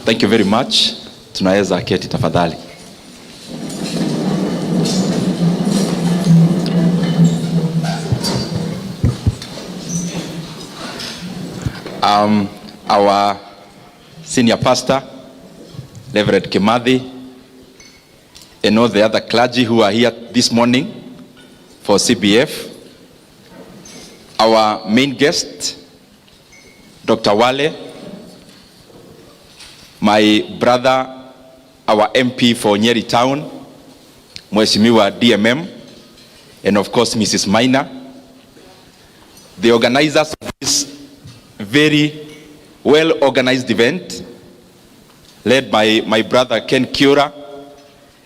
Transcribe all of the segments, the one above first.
Thank you very much. Tunaweza keti tafadhali. Our senior pastor, Reverend Kimathi, and all the other clergy who are here this morning for CBF. Our main guest, Dr. Wale, my brother, our MP for Nyeri Town, Mheshimiwa DMM, and of course Mrs. Maina, the organizers of this very well-organized event, led by my brother Ken Kiora,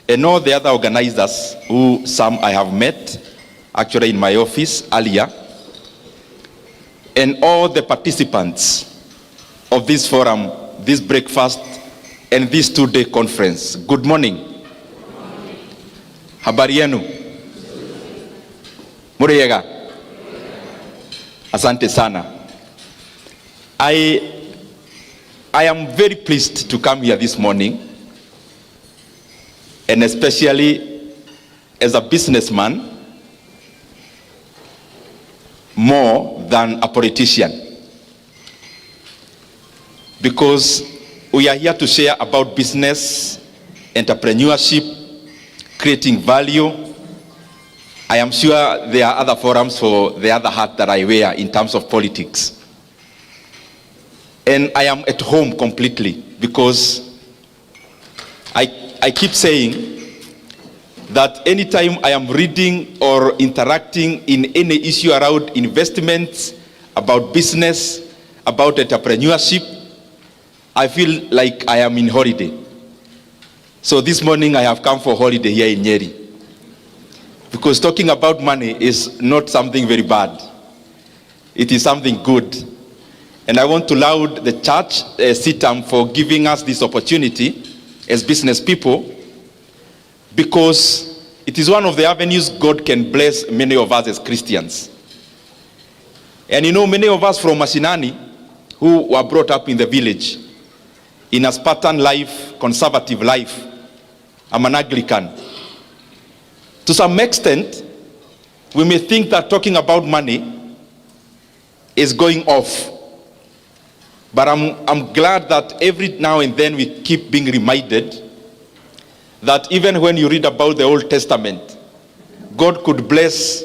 and all the other organizers who some I have met, actually in my office earlier, and all the participants of this forum, this breakfast, and this two-day conference. Good morning. Habari yenu? Muriyega? Asante sana. I am very pleased to come here this morning, and especially as a businessman, more than a politician, because we are here to share about business, entrepreneurship, creating value. I am sure there are other forums for the other hat that I wear in terms of politics. And I am at home completely, because I keep saying that anytime I am reading or interacting in any issue around investments, about business, about entrepreneurship, I feel like I am in holiday. So this morning I have come for holiday here in Nyeri, because talking about money is not something very bad. It is something good. And I want to laud the church, CITAM, for giving us this opportunity as business people, because it is one of the avenues God can bless many of us as Christians. And you know, many of us from Mashinani who were brought up in the village, in a Spartan life, conservative life. I'm an Anglican. To some extent, we may think that talking about money is going off. But I'm glad that every now and then we keep being reminded that even when you read about the Old Testament, God could bless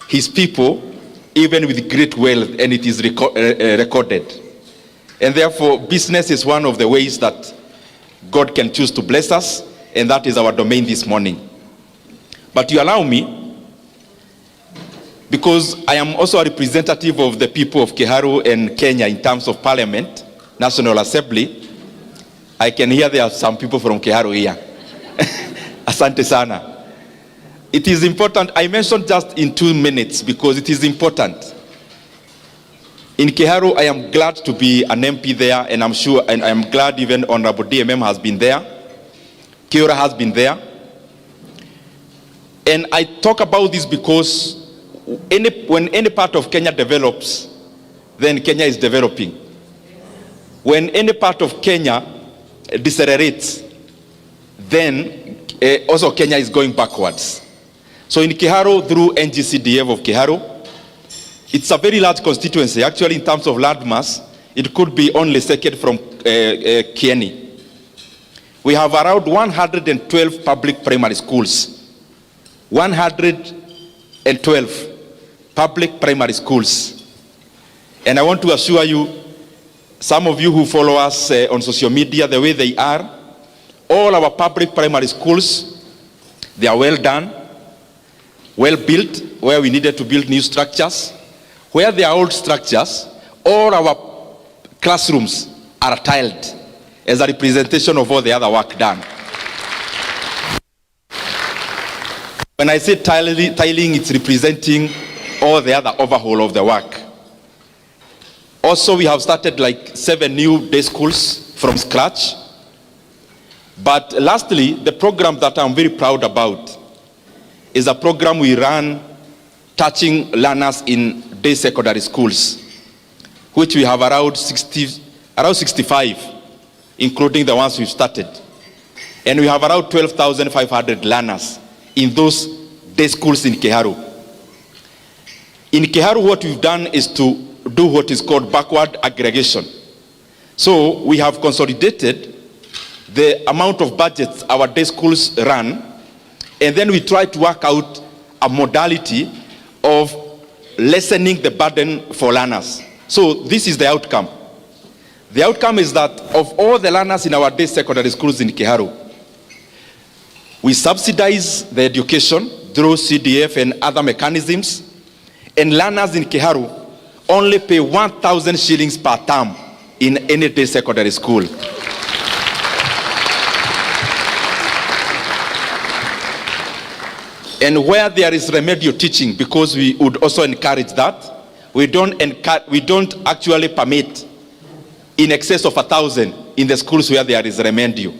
his people even with great wealth, and it is recorded. And therefore, business is one of the ways that God can choose to bless us, and that is our domain this morning. But you allow me, because I am also a representative of the people of Kiharu and Kenya in terms of Parliament, National Assembly. I can hear there are some people from Kiharu here. Asante sana. It is important, I mentioned just in 2 minutes because it is important. In Kiharu, I am glad to be an MP there, and I'm sure, and I am glad even Honorable DMM has been there. Kiora has been there. And I talk about this because when any part of Kenya develops, then Kenya is developing. When any part of Kenya decelerates, then also Kenya is going backwards. So in Kiharu, through NGCDF of Kiharu, it's a very large constituency. Actually, in terms of landmass, it could be only second from Kieni. We have around 112 public primary schools. 112 public primary schools. And I want to assure you, some of you who follow us on social media, the way they are, all our public primary schools, they are well done, well built, where we needed to build new structures. Where there are old structures, all our classrooms are tiled as a representation of all the other work done. When I say tiling, it's representing all the other overhaul of the work. Also, we have started like 7 new day schools from scratch. But lastly, the program that I'm very proud about is a program we run touching learners in day secondary schools, which we have around 65 including the ones we've started. And we have around 12,500 learners in those day schools in Kiharu. In Kiharu, what we've done is to do what is called backward aggregation. So we have consolidated the amount of budgets our day schools run, and then we try to work out a modality of lessening the burden for learners. So this is the outcome. The outcome is that of all the learners in our day secondary schools in Kiharu, we subsidize the education through CDF and other mechanisms, and learners in Kiharu only pay 1,000 shillings per term in any day secondary school. And where there is remedial teaching, because we would also encourage that, we don't actually permit in excess of 1,000 in the schools where there is remedial.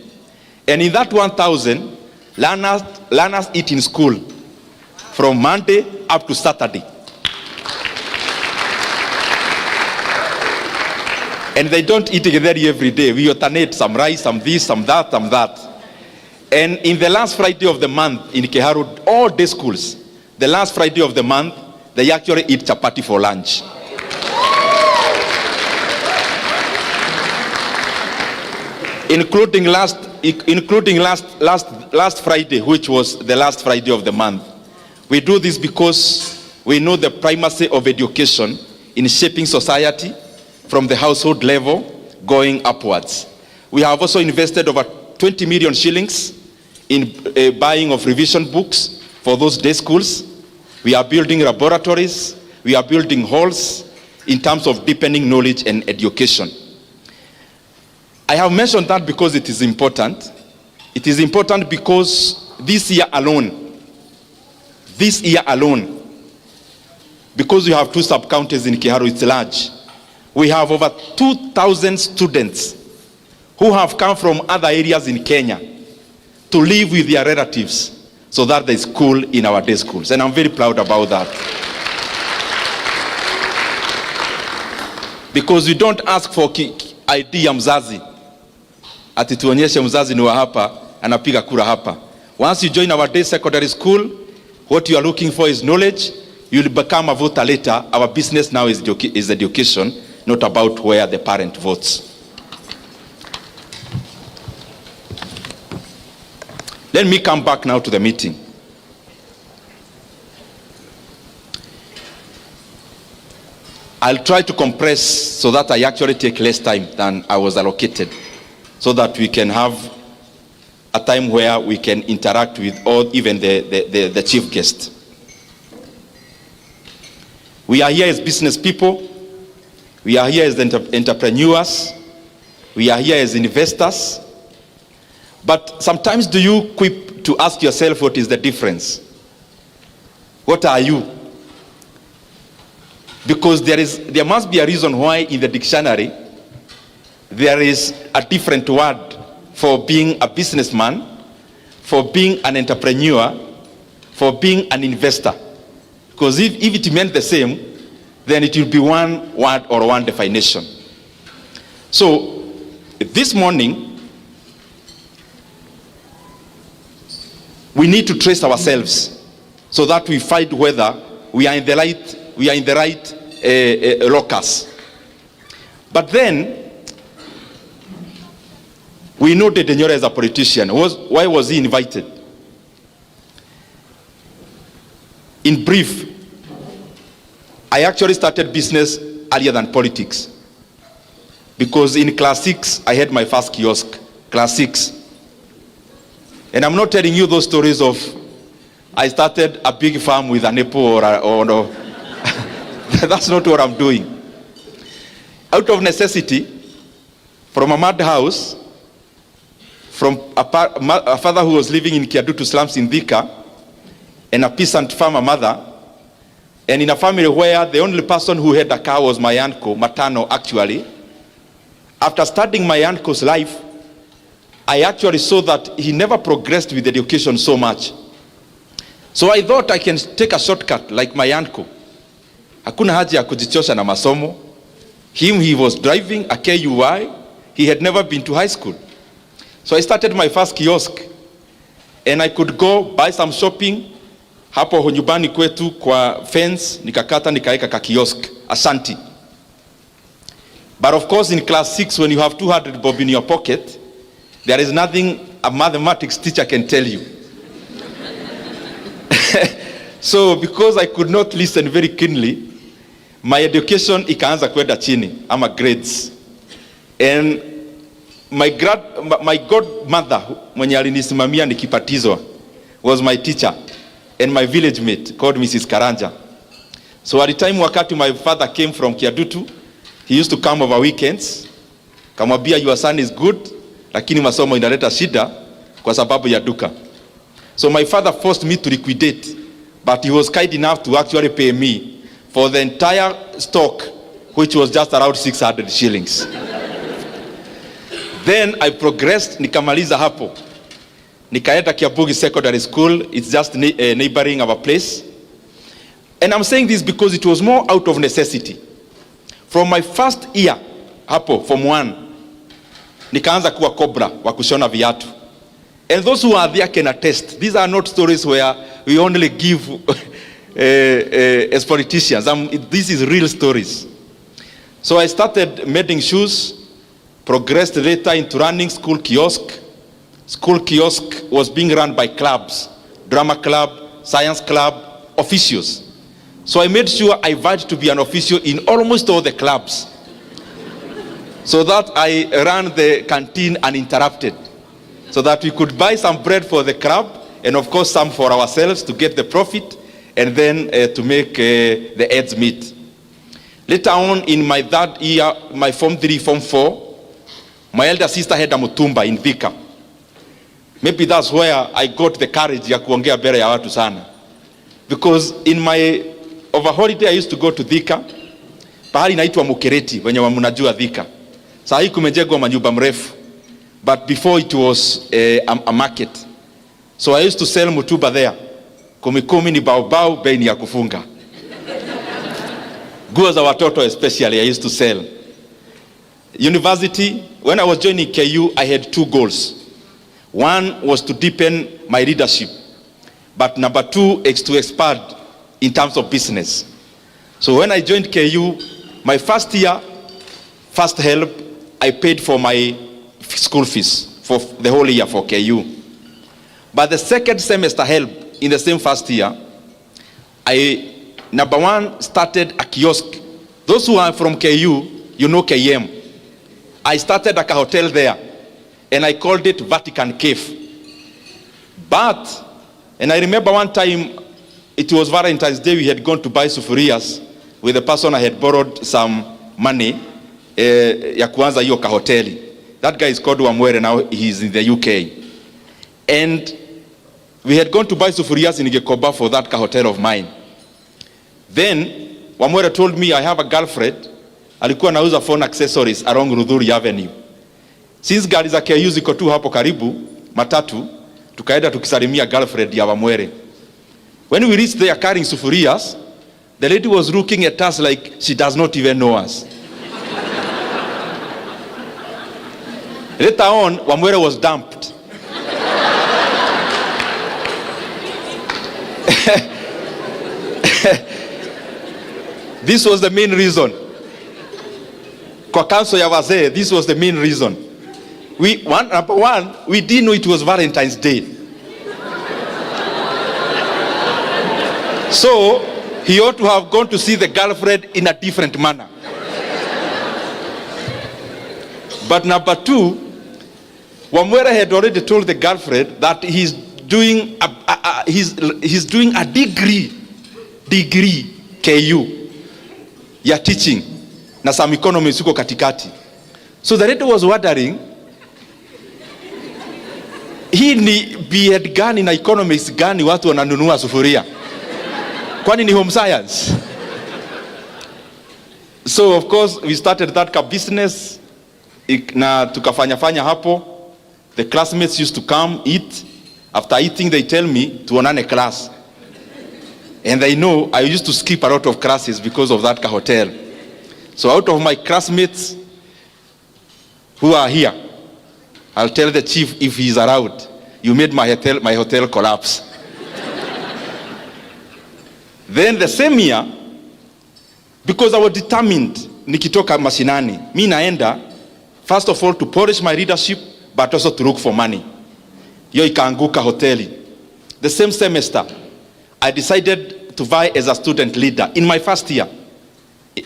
And in that 1,000, learners eat in school from Monday up to Saturday. And they don't eat githeri every day. We alternate some rice, some this, some that, some that. And in the last Friday of the month in Kiharu, all day schools, the last Friday of the month, they actually eat chapati for lunch. Including last Friday, which was the last Friday of the month. We do this because we know the primacy of education in shaping society from the household level going upwards. We have also invested over 20 million shillings in buying of revision books for those day schools. We are building laboratories. We are building halls in terms of deepening knowledge and education. I have mentioned that because it is important. It is important because this year alone, because we have 2 sub-counties in Kiharu, it's large. We have over 2,000 students who have come from other areas in Kenya to live with their relatives so that they school in our day schools. And I'm very proud about that. Because we don't ask for ID ya mzazi. Ati tuonyeshe mzazi ni wa hapa, anapiga kura hapa. Once you join our day secondary school, what you are looking for is knowledge. You'll become a voter later. Our business now is education, not about where the parent votes. Let me come back now to the meeting. I'll try to compress so that I actually take less time than I was allocated, so that we can have a time where we can interact with all, even the chief guest. We are here as business people. We are here as entrepreneurs. We are here as investors. But sometimes do you quip to ask yourself, what is the difference? What are you? Because there must be a reason why in the dictionary there is a different word for being a businessman, for being an entrepreneur, for being an investor. Because if it meant the same, then it will be one word or one definition. So this morning, we need to trace ourselves so that we find whether we are in the right locus. But then we know that Nyoro is a politician. Why was he invited? In brief, I actually started business earlier than politics. Because in class 6, I had my first kiosk, class 6. And I'm not telling you those stories of I started a big farm with an apple or no. That's not what I'm doing. Out of necessity, from a mud house, from a father who was living in Kiadutu slums in Thika, and a peasant farmer mother, and in a family where the only person who had a car was my uncle, maternal actually. After studying my uncle's life, I actually saw that he never progressed with education so much. So I thought I can take a shortcut like my uncle. Hakuna haja ya kujichosha na masomo. He was driving a KUI. he had never been to high school. So I started my first kiosk, and I could go buy some shopping hapo nyumbani kwetu kwa fence, nikakata nikaeka ka kiosk asanti. But of course in class 6, when you have 200 bob in your pocket, there is nothing a mathematics teacher can tell you. So because I could not listen very keenly, my education ikaanza kwenda chini, ama grades. And my godmother mwenye alinisimamia nikipatizwa was my teacher and my village mate called Mrs. Karanja. So at the time wakati my father came from Kiadutu, he used to come over weekends. Kamwambia, your son is good, lakini masomo inaleta shida kwa sababu ya duka. So my father forced me to liquidate, but he was kind enough to actually pay me for the entire stock, which was just around 600 shillings. Then I progressed, nikamaliza hapo. Nikaenda Kiabugi Secondary School, it's just neighboring our place. And I'm saying this because it was more out of necessity. From my first year hapo, Form 1, nikaanza kuwa cobra wa kushona viatu. And those who are there can attest. These are not stories where we only give as politicians. This is real stories. So I started mending shoes, progressed later into running school kiosk. School kiosk was being run by clubs, drama club, science club, officials. So I made sure I vied to be an official in almost all the clubs, so that I ran the canteen uninterrupted, so that we could buy some bread for the club, and of course some for ourselves to get the profit, and then to make the ends meet. Later on in my third year, my Form 3, Form 4, my elder sister had a mutumba in Thika. Maybe that's where I got the courage ya kuongea mbele ya watu sana. Because in my over holiday I used to go to Thika, pahali inaitwa Mukereti, wenye mnajua Thika. Saa hii kumejengwa manyumba mrefu, but before it was a market. So I used to sell mutuba there. Kumi ni baobao, bei ni ya kufunga. Nguo za watoto especially I used to sell. University, when I was joining KU, I had 2 goals. One was to deepen my leadership, but number 2 is to expand in terms of business. So when I joined KU, my first year, first help, I paid for my school fees for the whole year for KU. But the second semester help in the same first year, I, number 1, started a kiosk. Those who are from KU, you know KM. I started a hotel there, and I called it Vatican Cave. But, and I remember one time, it was Valentine's Day, we had gone to buy sufurias with the person I had borrowed some money ya kuanza hiyo kahoteli. That guy is called Wamwere, now he's in the UK. And we had gone to buy sufurias in Gekoba for that hotel of mine. Then Wamwere told me I have a girlfriend, alikuwa nauza phone accessories along Rudhuri Avenue. Since gari za KU ziko tu hapo karibu, matatu, tukaenda tukisalimia girlfriend ya Wamwere. When we reached there carrying sufurias, the lady was looking at us like she does not even know us. Later on, Wamwere was dumped. This was the main reason. Kwa council ya wazee, this was the main reason. Number 1, we didn't know it was Valentine's Day. So he ought to have gone to see the girlfriend in a different manner. But number 2, Wamwere had already told the girlfriend that he's doing a degree KU ya teaching na some economics uko katikati. So the lady was wondering, hii ni B.Ed gani na economics gani watu wananunua sufuria? Kwani ni home science? So of course we started that business na tukafanya hapo. The classmates used to come eat. After eating they tell me tuonane class. And they know I used to skip a lot of classes because of that hotel. So out of my classmates, who are here, I'll tell the chief if he's around, you made my hotel collapse. Then the same year, because I was determined, nikitoka mashinani, mi naenda, first of all to polish my leadership, but also to look for money. Yo ikaanguka hoteli. The same semester, I decided to vie as a student leader in my first year,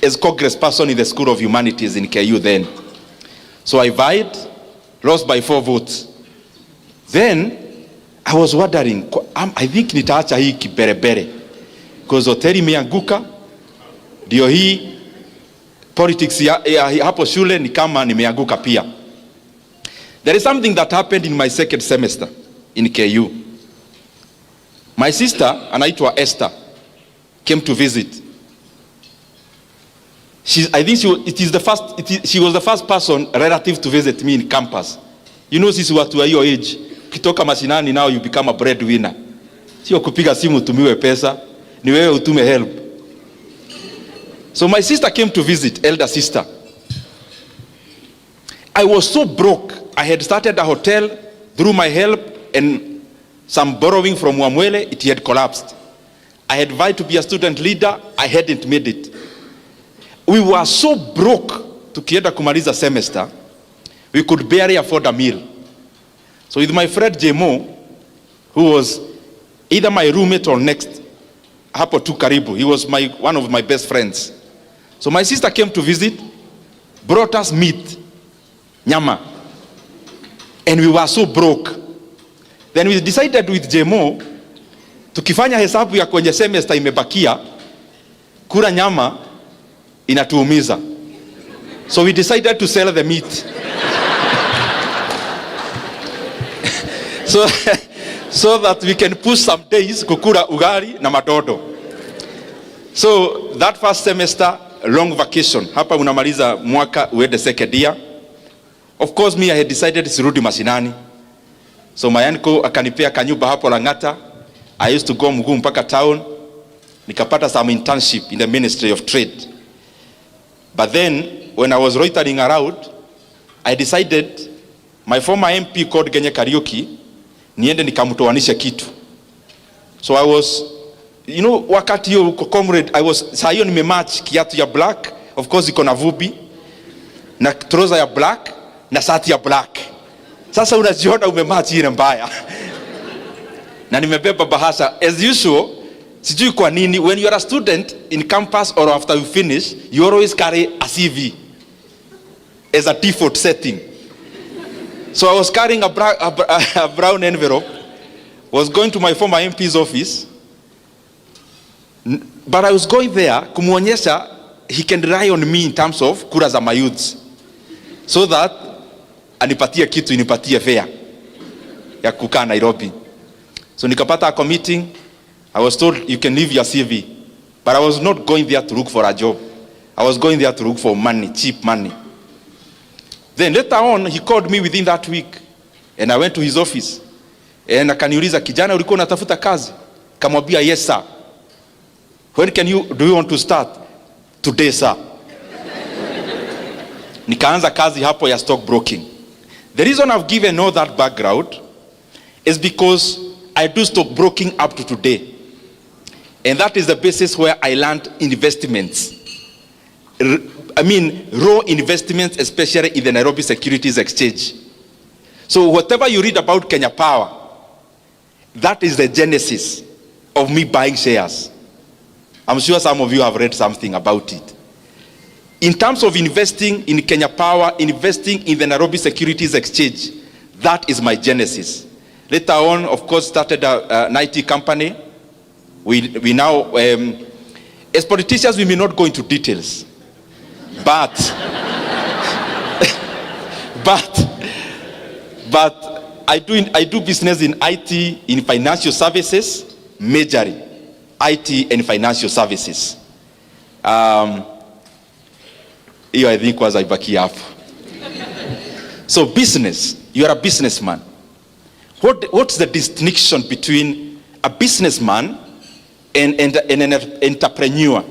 as Congress person in the School of Humanities in KU then. So I vied, lost by 4 votes. Then, I was wondering, I think nitaacha hii kiberebere. Because hoteli imeanguka, ndio hii politics ya hapo shule ni kama nimeanguka pia. There is something that happened in my second semester in KU. My sister, anaitwa Esther, came to visit. I think she was the first person relative to visit me in campus. You know, sisi watu wa hiyo age, kitoka mashinani now you become a breadwinner. Sio kupiga simu utumiwe pesa, ni wewe utume help. So my sister came to visit, elder sister. I was so broke. I had started a hotel through my help and some borrowing from Wamwele, it had collapsed. I had vowed to be a student leader, I hadn't made it. We were so broke, tukienda kumaliza semester, we could barely afford a meal. So with my friend Jemo, who was either my roommate or next, hapo tu karibu, he was one of my best friends. So my sister came to visit, brought us meat, nyama, and we were so broke. Then we decided with Jemo, tukifanya hesabu ya kwenye semester imebakia, kula nyama inatuumiza. So we decided to sell the meat. so that we can push some days kukula ugali na matoto. So that first semester, long vacation. Hapa unamaliza mwaka uende second year. Of course me I had decided sirudi mashinani. So my uncle akanipea kanyumba hapo Lang'ata. I used to go mguu mpaka town. Nikapata some internship in the Ministry of Trade. But then when I was loitering around, I decided my former MP called Genye Kariuki, niende nikamtoanisha kitu. So I was, you know, wakati hiyo comrade, saa hiyo nimematch kiatu ya black, of course iko na vubi, na trouser ya black, na shati ya black. Sasa unajiona umematch ile mbaya. Na nimebeba bahasha, as usual, sijui kwa nini, when you are a student in campus or after you finish, you always carry a CV as a default setting. So I was carrying a brown envelope, was going to my former MP's office, but I was going there kumuonyesha he can rely on me in terms of kura za my youths, so that anipatie kitu, inipatie fare ya kukaa Nairobi. So nikapata a meeting, I was told you can leave your CV, but I was not going there to look for a job. I was going there to look for money, cheap money. Then later on, he called me within that week, and I went to his office. And akaniuliza, kijana ulikuwa unatafuta kazi? Kamwambia, yes sir. When do you want to start? Today sir. Nikaanza kazi hapo ya stock broking. The reason I've given all that background is because I do stock broking up to today. And that is the basis where I learned investments. Raw investments, especially in the Nairobi Securities Exchange. So whatever you read about Kenya Power, that is the genesis of me buying shares. I'm sure some of you have read something about it. In terms of investing in Kenya Power, investing in the Nairobi Securities Exchange, that is my genesis. Later on, of course, started an IT company. We now, as politicians, we may not go into details. But I do business in IT, in financial services, majorly IT and financial services. Hiyo I think was ibaki hapo. So business, you are a businessman. What's the distinction between a businessman and an entrepreneur?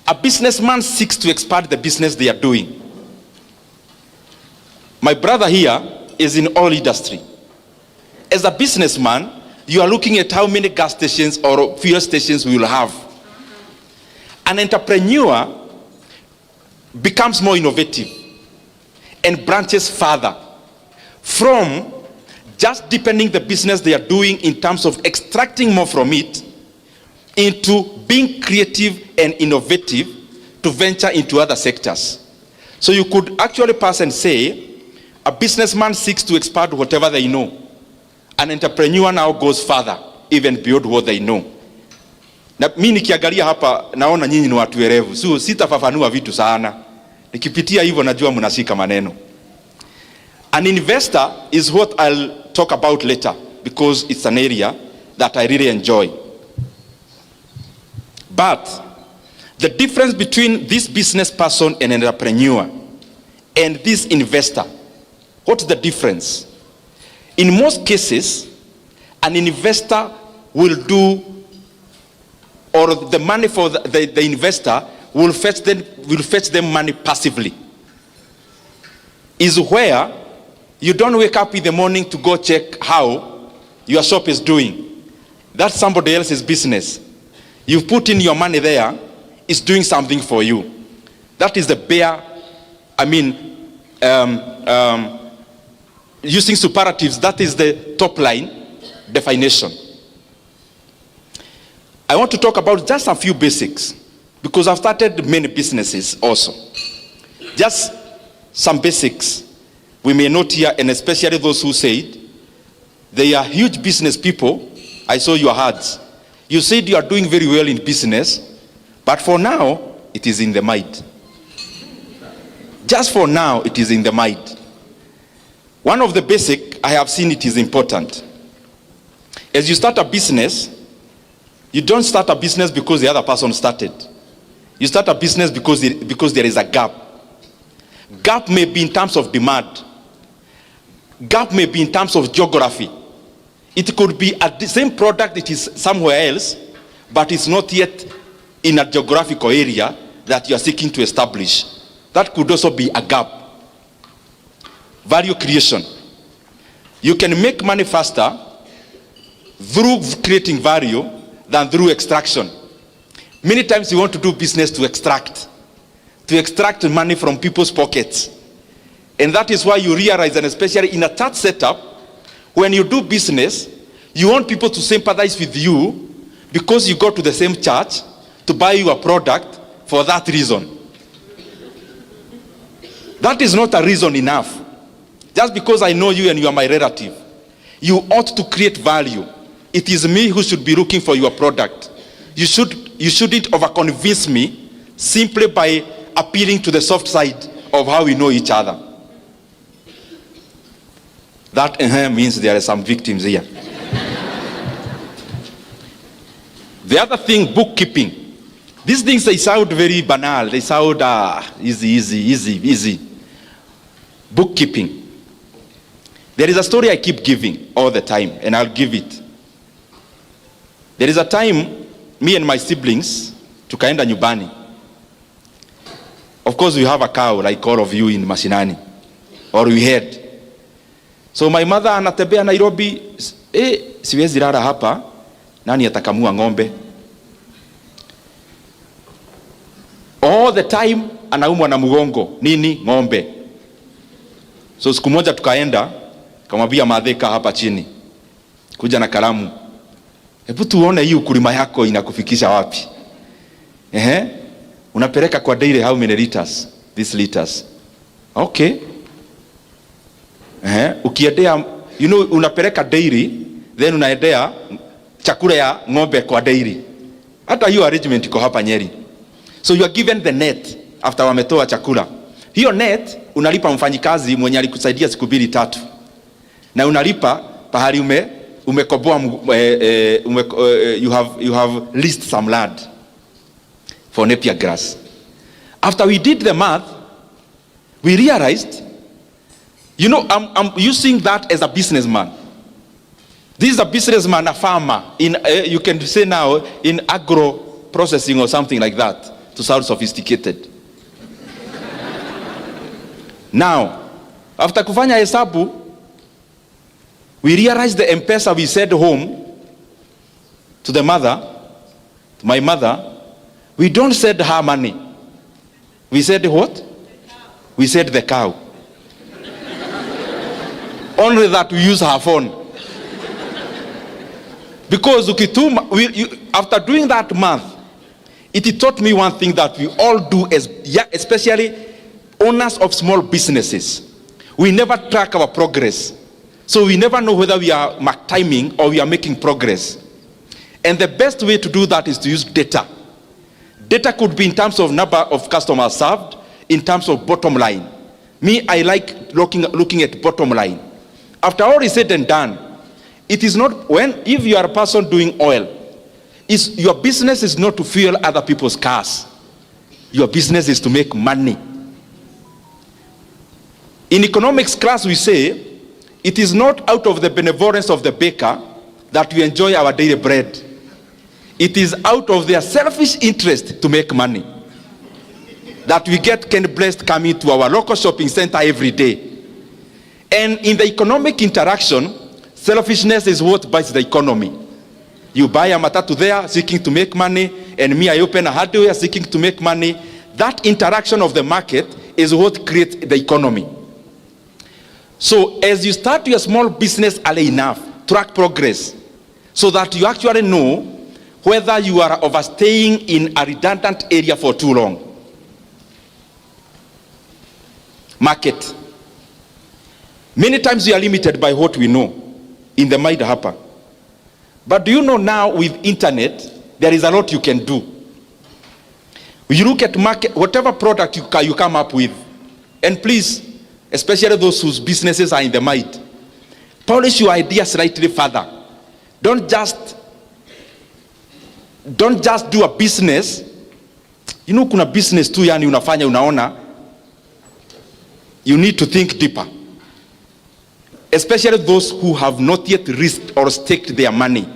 A businessman seeks to expand the business they are doing. My brother here is in oil industry. As a businessman, you are looking at how many gas stations or fuel stations we will have. An entrepreneur becomes more innovative and branches further from just deepening the business they are doing in terms of extracting more from it into being creative and innovative to venture into other sectors. So you could actually pass and say, a businessman seeks to expand whatever they know. An entrepreneur now goes further, even beyond what they know. Na mimi nikiangalia hapa naona nyinyi ni watu werevu. So sitafafanua vitu sana. Nikipitia hivyo najua mnashika maneno. An investor is what I'll talk about later because it's an area that I really enjoy. But the difference between this business person and an entrepreneur and this investor, what's the difference? In most cases, an investor will do, or the money for the investor will fetch them money passively. Is where you don't wake up in the morning to go check how your shop is doing. That's somebody else's business. You've put in your money there, it's doing something for you. That is the bare, using superlatives, that is the top line definition. I want to talk about just a few basics because I've started many businesses also. Just some basics we may note here, and especially those who said they are huge business people. I saw your hearts. You said you are doing very well in business, but for now, it is in the mind. Just for now, it is in the mind. One of the basic, I have seen it is important. As you start a business, you don't start a business because the other person started. You start a business because there is a gap. Gap may be in terms of demand. Gap may be in terms of geography. It could be the same product, it is somewhere else, but it's not yet in a geographical area that you are seeking to establish. That could also be a gap. Value creation. You can make money faster through creating value than through extraction. Many times you want to do business to extract money from people's pockets. And that is why you realize, and especially in a church setup, when you do business, you want people to sympathize with you because you go to the same church to buy you a product for that reason. That is not a reason enough. Just because I know you and you are my relative, you ought to create value. It is me who should be looking for your product. You shouldn't overconvince me simply by appealing to the soft side of how we know each other. That means there are some victims here. The other thing, bookkeeping. These things, they sound very banal. They sound easy. Bookkeeping. There is a story I keep giving all the time, and I'll give it. There is a time, me and my siblings, tukaenda nyumbani. Of course, we have a cow like all of you in Mashinani, or we had. So my mother anatembea Nairobi, siwezi lala hapa, nani atakamua ng'ombe? All the time anaumwa na mgongo, nini? Ng'ombe. So siku moja tukaenda, kamwambia madheka hapa chini, kuja na kalamu. Hebu tuone hii ukulima yako inakufikisha wapi? Unapeleka kwa dairy how many liters? These liters. Okay. Ukiendea, unapeleka dairy, then unaendea chakula ya ng'ombe kwa dairy. Hata hiyo arrangement iko hapa Nyeri. So you are given the net after wametoa chakula. Hiyo net unalipa mfanyikazi mwenye alikusaidia siku 2-3. Na unalipa pahali umekoboa you have leased some land for napier grass. After we did the math, we realized, I'm using that as a businessman. This is a businessman, a farmer, you can say now, in agro processing or something like that, to sound sophisticated. Now, After kufanya hesabu, we realized the M-Pesa we sent home to the mother, to my mother, we don't send her money. We said what? We said the cow. Only that we use her phone. Because after doing that month, it taught me one thing that we all do, especially owners of small businesses. We never track our progress. So we never know whether we are mark timing or we are making progress. And the best way to do that is to use data. Data could be in terms of number of customers served, in terms of bottom line. Me, I like looking at bottom line. After all is said and done, it is not if you are a person doing oil, your business is not to fuel other people's cars. Your business is to make money. In economics class, we say, it is not out of the benevolence of the baker that we enjoy our daily bread. It is out of their selfish interest to make money that we get Ken Blessed coming to our local shopping center every day. And in the economic interaction, selfishness is what bites the economy. You buy a matatu there seeking to make money, and me, I open a hardware seeking to make money. That interaction of the market is what creates the economy. So as you start your small business early enough, track progress so that you actually know whether you are overstaying in a redundant area for too long. Market. Many times we are limited by what we know in the mind hapa. But do you know now with internet, there is a lot you can do. You look at market, whatever product you come up with, and please, especially those whose businesses are in the mind, polish your idea slightly further. Don't just do a business. You know, kuna business tu yani unafanya unaona. You need to think deeper. Especially those who have not yet risked or staked their money.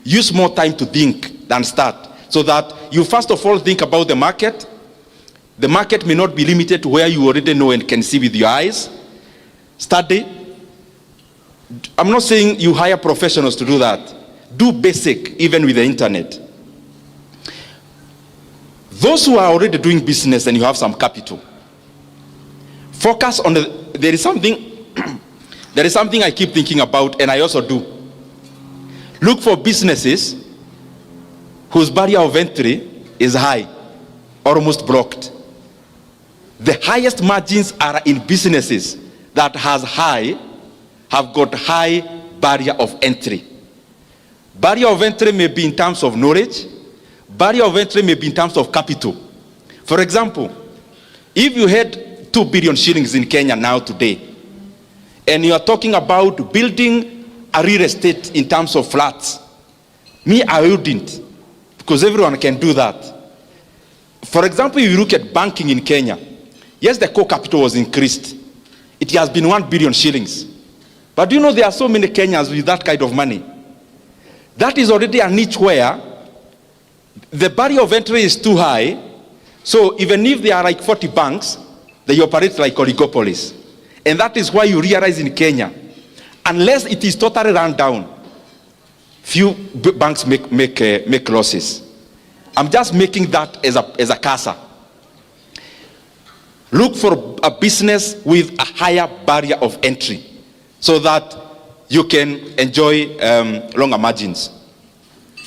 Use more time to think than start. So that you first of all think about the market. The market may not be limited to where you already know and can see with your eyes. Study. I'm not saying you hire professionals to do that. Do basic, even with the internet. Those who are already doing business and you have some capital, focus on there is something I keep thinking about, and I also do. Look for businesses whose barrier of entry is high, almost blocked. The highest margins are in businesses that have got high barrier of entry. Barrier of entry may be in terms of knowledge. Barrier of entry may be in terms of capital. For example, if you had 2 billion shillings in Kenya now today, and you are talking about building a real estate in terms of flats, me, I wouldn't, because everyone can do that. For example, if you look at banking in Kenya, yes, the core capital was increased. It has been 1 billion shillings. But do you know there are so many Kenyans with that kind of money? That is already a niche where the barrier of entry is too high. So even if there are like 40 banks, they operate like oligopolies. And that is why you realize in Kenya, unless it is totally run down, few banks make losses. I'm just making that as a CASA. Look for a business with a higher barrier of entry so that you can enjoy longer margins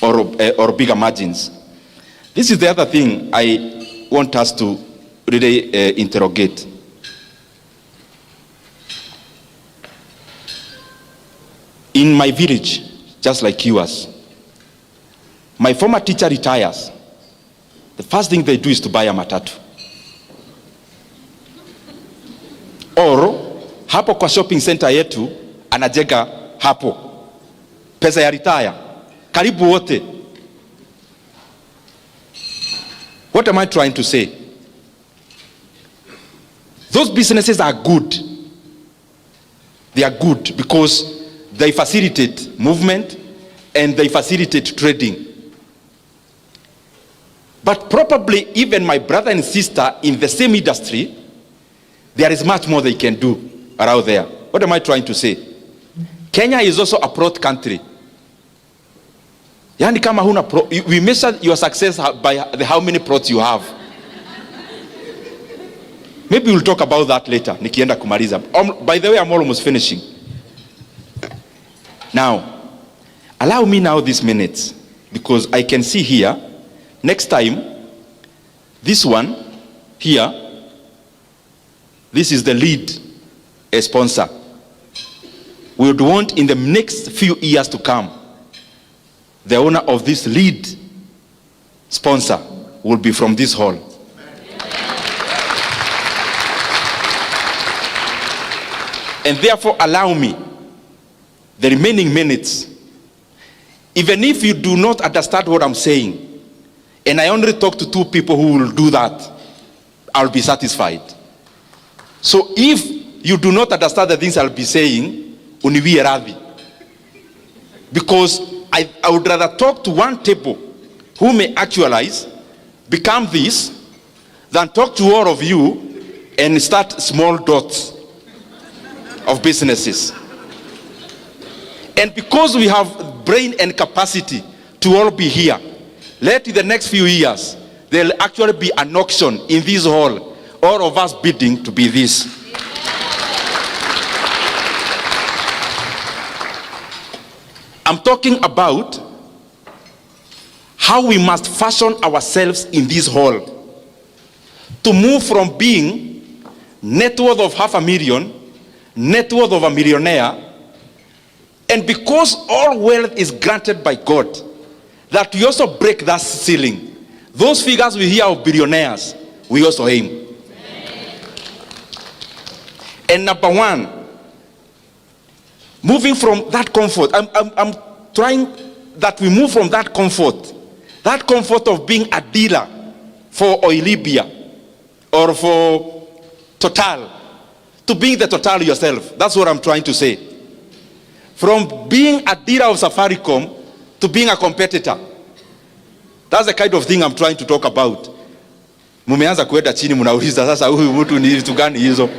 or bigger margins. This is the other thing I want us to really interrogate. In my village, just like yours, my former teacher retires. The first thing they do is to buy a matatu. Or, hapo kwa shopping center yetu, anajenga hapo. Pesa ya retire. Karibu wote. What am I trying to say? Those businesses are good. They are good because they facilitate movement and they facilitate trading. But probably even my brother and sister in the same industry, there is much more they can do. around there. What am I trying to say? Kenya is also a plot country. Yani kama huna we measure your success by how many plots you have. Maybe we'll talk about that later. Nikienda kumaliza. By the way, I'm almost finishing. Now, allow me now these minutes, because I can see here, next time, this one here, this is the lead sponsor. We would want in the next few years to come, the owner of this lead sponsor will be from this hall. And therefore allow me the remaining minutes, even if you do not understand what I'm saying, and I only talk to 2 people who will do that, I'll be satisfied. So if you do not understand the things I'll be saying, uniwie radhi. Because I would rather talk to 1 table who may actualize, become this, than talk to all of you and start small dots of businesses. And because we have brain and capacity to all be here, let in the next few years, there'll actually be an auction in this hall, all of us bidding to be this. I'm talking about how we must fashion ourselves in this hall to move from being net worth of 500,000, net worth of a millionaire, and because all wealth is granted by God, that we also break that ceiling. Those figures we hear of billionaires, we also aim. And number 1, moving from that comfort, I'm trying that we move from that comfort of being a dealer for Oilibia or for Total, to being the Total yourself. That's what I'm trying to say. From being a dealer of Safaricom to being a competitor. That's the kind of thing I'm trying to talk about. Mumeanza kuenda chini mnauliza sasa huyu mtu ni vitu gani hizo?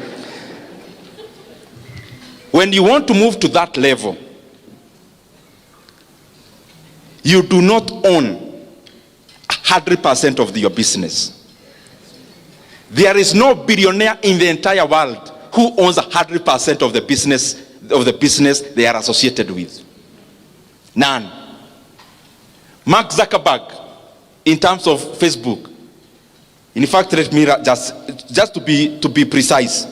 When you want to move to that level, you do not own 100% of your business. There is no billionaire in the entire world who owns 100% of the business they are associated with. None. Mark Zuckerberg, in terms of Facebook, in fact, let me just to be precise,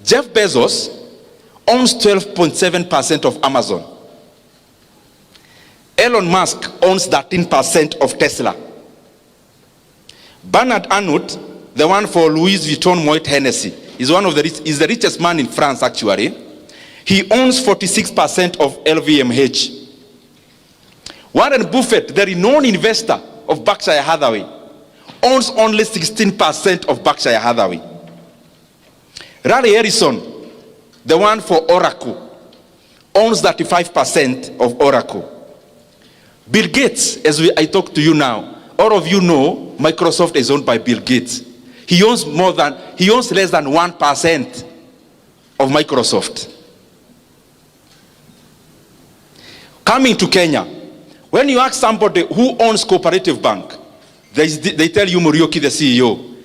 Jeff Bezos owns 12.7% of Amazon. Elon Musk owns 13% of Tesla. Bernard Arnault, the one for Louis Vuitton Moet Hennessy, is the richest man in France actually. He owns 46% of LVMH. Warren Buffett, the renowned investor of Berkshire Hathaway, owns only 16% of Berkshire Hathaway. Larry Ellison, the one for Oracle, owns 35% of Oracle. Bill Gates, I talk to you now, all of you know Microsoft is owned by Bill Gates. He owns less than 1% of Microsoft. Coming to Kenya, when you ask somebody who owns Cooperative Bank, they tell you Muriuki, the CEO.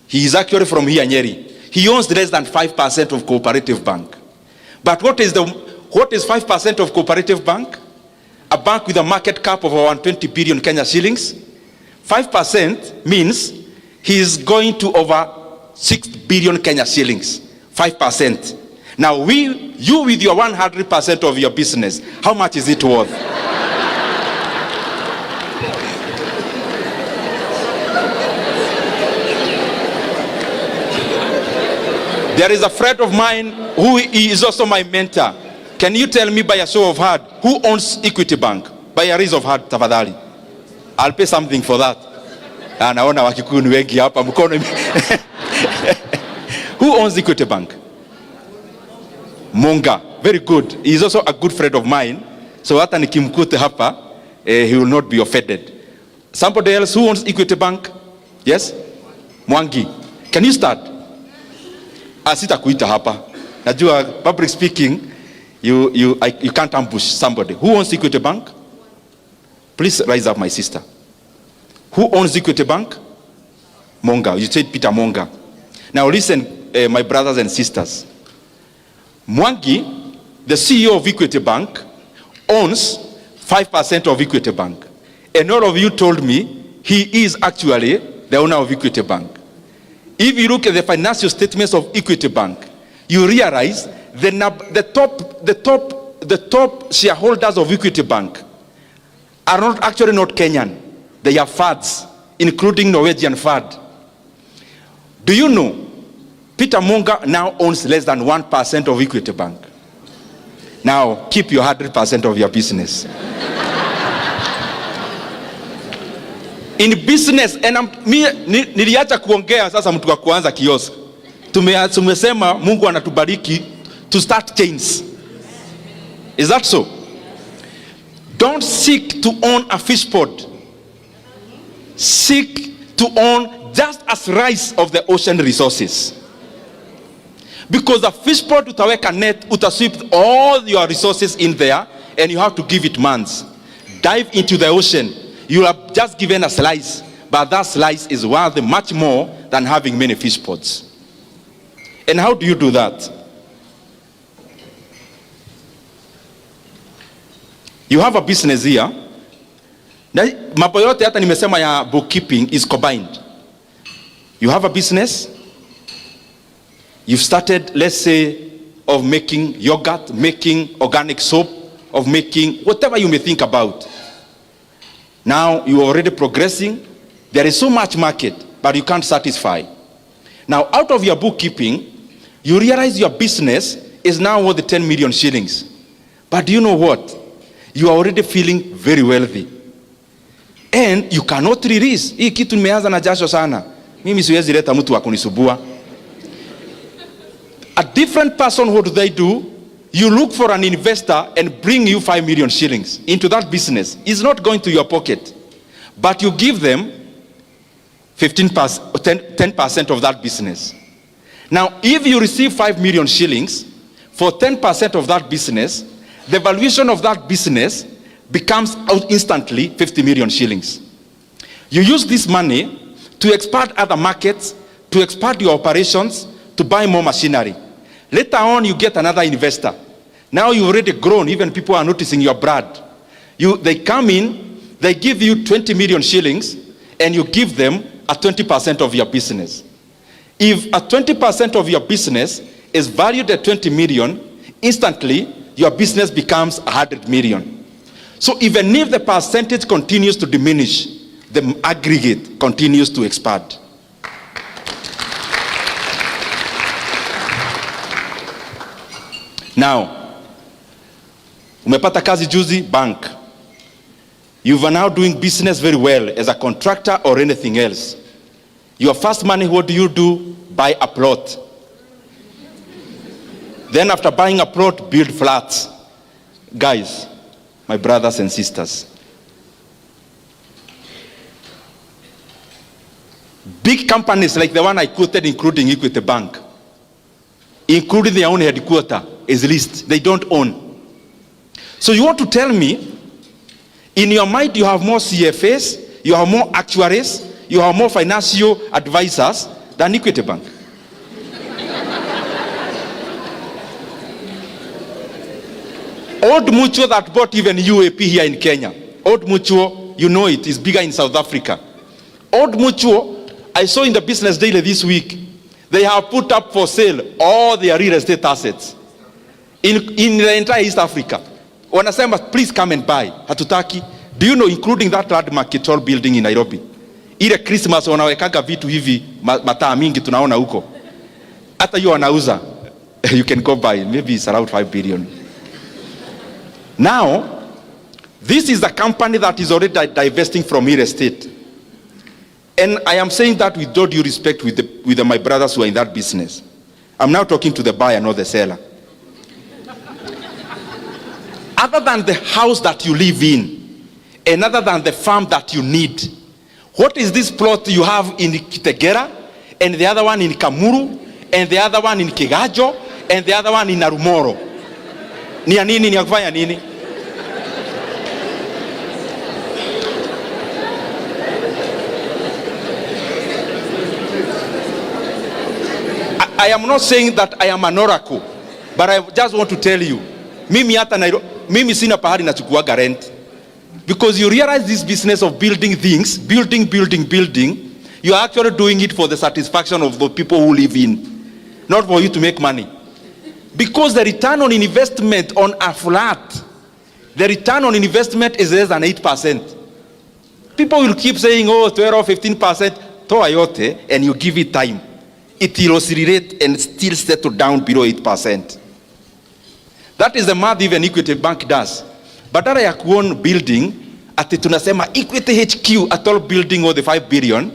He is actually from here, Nyeri. He owns less than 5% of Cooperative Bank. But what is 5% of Cooperative Bank? A bank with a market cap of around 20 billion Kenya shillings. 5% means he is going to over 6 billion Kenya shillings. 5%. Now you with your 100% of your business, how much is it worth? There is a friend of mine who is also my mentor. Can you tell me by a show of hand who owns Equity Bank? By a raise of hand, tafadhali. I'll pay something for that. Naona wakikuyu ni wengi hapa mkono. Who owns Equity Bank? Monga. Very good. He is also a good friend of mine. So hata nikimkute hapa, he will not be offended. Somebody else who owns Equity Bank? Yes? Mwangi. Can you start? Sitakuita hapa. Najua public speaking, you can't ambush somebody. Who owns Equity Bank? Please rise up, my sister. Who owns Equity Bank? Monga. You said Peter Monga. Now listen, my brothers and sisters. Mwangi, the CEO of Equity Bank, owns 5% of Equity Bank. And all of you told me he is actually the owner of Equity Bank. If you look at the financial statements of Equity Bank, you realize the top shareholders of Equity Bank are not Kenyan. They are fads, including Norwegian fad. Do you know Peter Monga now owns less than 1% of Equity Bank? Now keep your 100% of your business. In business, and niliacha kuongea sasa mtu wa kuanza kiosk. Tumesema Mungu anatubariki to start chains. Is that so? Don't seek to own a fish pond. Seek to own just a slice of the ocean resources. Because the fish pond utaweka net, utasweep all your resources in there, and you have to give it months. Dive into the ocean. You have just given a slice, but that slice is worth much more than having many fish pods. And how do you do that? You have a business here. Mambo yote hata nimesema ya bookkeeping is combined. You have a business. You've started, let's say, of making yogurt, making organic soap, of making whatever you may think about. Now you are already progressing. There is so much market, but you can't satisfy. Now out of your bookkeeping, you realize your business is now worth 10 million shillings. But do you know what? You are already feeling very wealthy. And you cannot release. Hii kitu nimeanza na jasho sana. Mimi siwezi leta mtu wa kunisubua. A different person, what do they do? You look for an investor and bring you 5 million shillings into that business. It's not going to your pocket. But you give them 10% of that business. Now, if you receive 5 million shillings for 10% of that business, the valuation of that business becomes instantly 50 million shillings. You use this money to expand other markets, to expand your operations, to buy more machinery. Later on, you get another investor. Now you've already grown, even people are noticing your brand. They come in, they give you 20 million shillings, and you give them a 20% of your business. If a 20% of your business is valued at 20 million, instantly your business becomes 100 million. So even if the percentage continues to diminish, the aggregate continues to expand. Now, umepata kazi juzi, bank. You are now doing business very well as a contractor or anything else. Your first money, what do? Buy a plot. Then after buying a plot, build flats. Guys, my brothers and sisters, big companies like the one I quoted, including Equity Bank, including their own headquarters, is leased. They don't own. So you want to tell me, in your mind you have more CFAs, you have more actuaries, you have more financial advisors than Equity Bank? Old Mutual that bought even UAP here in Kenya. Old Mutual, you know it, is bigger in South Africa. Old Mutual, I saw in the Business Daily this week, they have put up for sale all their real estate assets in the entire East Africa. Wanasema, please come and buy. Hatutaki. Do you know, including that landmark tall building in Nairobi? Ile Christmas wanawekaga vitu hivi mataa mingi tunaona huko. Hata hiyo wanauza. You can go buy. Maybe it's around 5 billion. Now, this is a company that is already divesting from real estate. And I am saying that with all due respect with my brothers who are in that business. I'm now talking to the buyer, not the seller. Other than the house that you live in, and other than the farm that you need, what is this plot you have in Kitegera, and the other one in Kamuru, and the other one in Kigajo, and the other one in Narumoro. Ni ya nini? Ni ya kufanya nini? I am not saying that I am an oracle, but I just want to tell you, mimi sina pahali nachukuaga rent. Because you realize this business of building things, building, you are actually doing it for the satisfaction of the people who live in, not for you to make money. Because the return on investment on a flat, the return on investment is less than 8%. People will keep saying, oh, 12 or 15%, toa yote, and you give it time. It will oscillate and still settle down below 8%. That is the math even Equity Bank does. Badala ya kuown building, ati tunasema Equity HQ at all building or the 5 billion,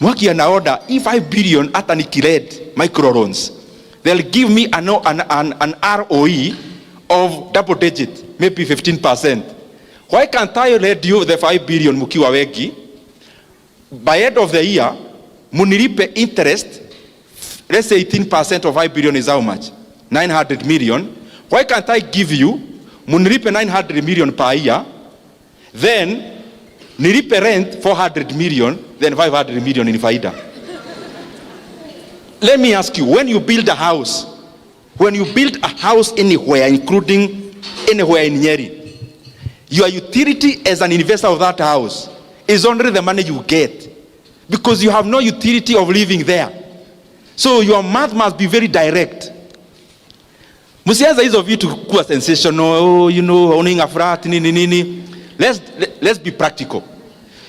mwaki ana order, 5 billion ata nikired micro loans, they'll give me an ROE of double digit, maybe 15%. Why can't I lend you the 5 billion mukiwa wegi? By end of the year, munilipe interest, let's say 18% of 5 billion is how much? 900 million. Why can't I give you, munilipe 900 million per year, then nilipe rent 400 million, then 500 million in faida. Let me ask you, when you build a house anywhere, including anywhere in Nyeri, your utility as an investor of that house is only the money you get, because you have no utility of living there. So your math must be very direct. Musianza hizo vitu kuwa sensational, owning a flat, nini. Let's be practical.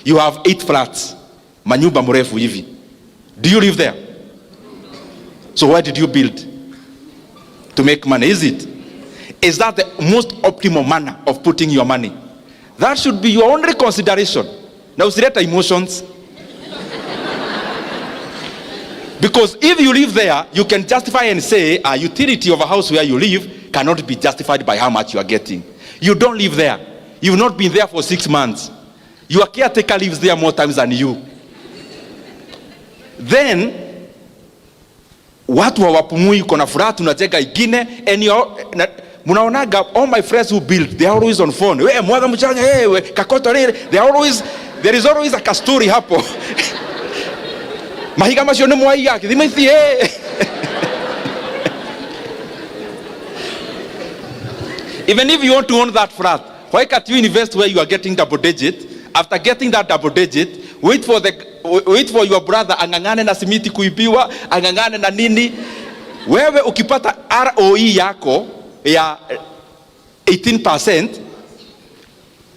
You have 8 flats, manyumba mrefu hivi. Do you live there? So why did you build? To make money, is it? Is that the most optimal manner of putting your money? That should be your only consideration. Now, usileta emotions. Because if you live there, you can justify and say a utility of a house where you live cannot be justified by how much you are getting. You don't live there. You've not been there for 6 months. Your caretaker lives there more times than you. Then, watu hawapumui, kuna furaha tunacheka igine, and munaonaga all my friends who build, they are always on phone. We mwaga mchanga, we kakoto lile, there is always a story hapo. Mahiga masione mwai yake, dimaithi Even if you want to own that flat, why can't you invest where you are getting double digit? After getting that double digit, wait for your brother angangane na simiti kuibiwa, angangane na nini. Wewe ukipata ROE yako ya 18%,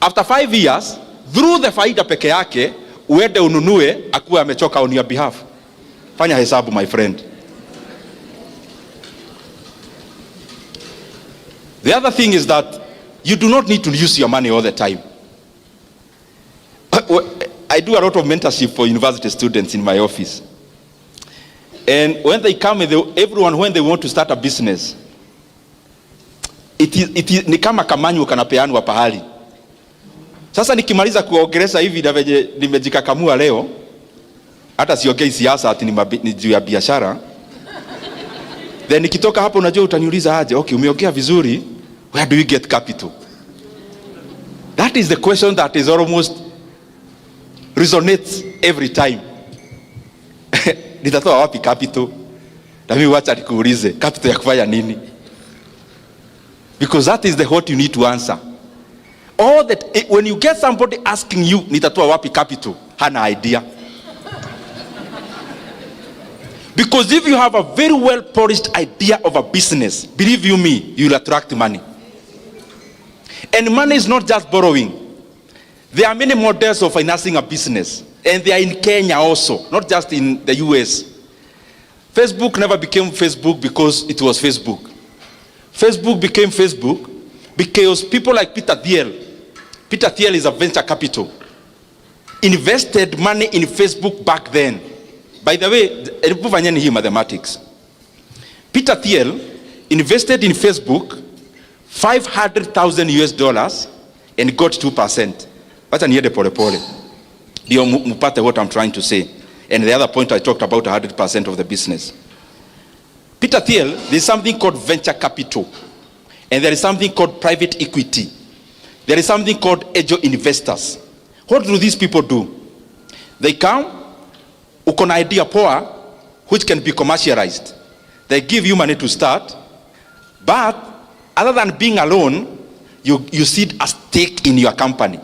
after 5 years, through the faida peke yake, uende ununue akuwe amechoka on your behalf. Fanya hesabu, my friend. The other thing is that you do not need to use your money all the time. I do a lot of mentorship for university students in my office. And when they come, everyone, when they want to start a business, it is ni kama kamanyu kanapeanwa pahali. Sasa nikimaliza kuongeleza hivi na venye nimejikakamua leo, hata siongei siasa ati ni juu ya biashara. Then nikitoka hapo, unajua utaniuliza aje, okay, umeongea vizuri, where do you get capital? That is the question that is almost resonates every time. Nitatoa wapi capital? Na mimi wacha nikuulize, capital ya kufanya nini? Because that is the what you need to answer. All that, when you get somebody asking you, nitatoa wapi capital, hana idea. Because if you have a very well polished idea of a business, believe you me, you will attract money. And money is not just borrowing. There are many models of financing a business, and they are in Kenya also, not just in the US. Facebook never became Facebook because it was Facebook. Facebook became Facebook because people like Peter Thiel is a venture capital, invested money in Facebook back then. By the way, mathematics. Peter Thiel invested in Facebook $500,000 and got 2%. Wacha niende pole pole ndio mupate what I'm trying to say. And the other point, I talked about 100% of the business. Peter Thiel, there's something called venture capital. And there is something called private equity. There is something called angel investors. What do these people do? They come, uko na idea poa, which can be commercialized. They give you money to start, but other than being alone, you seed a stake in your company.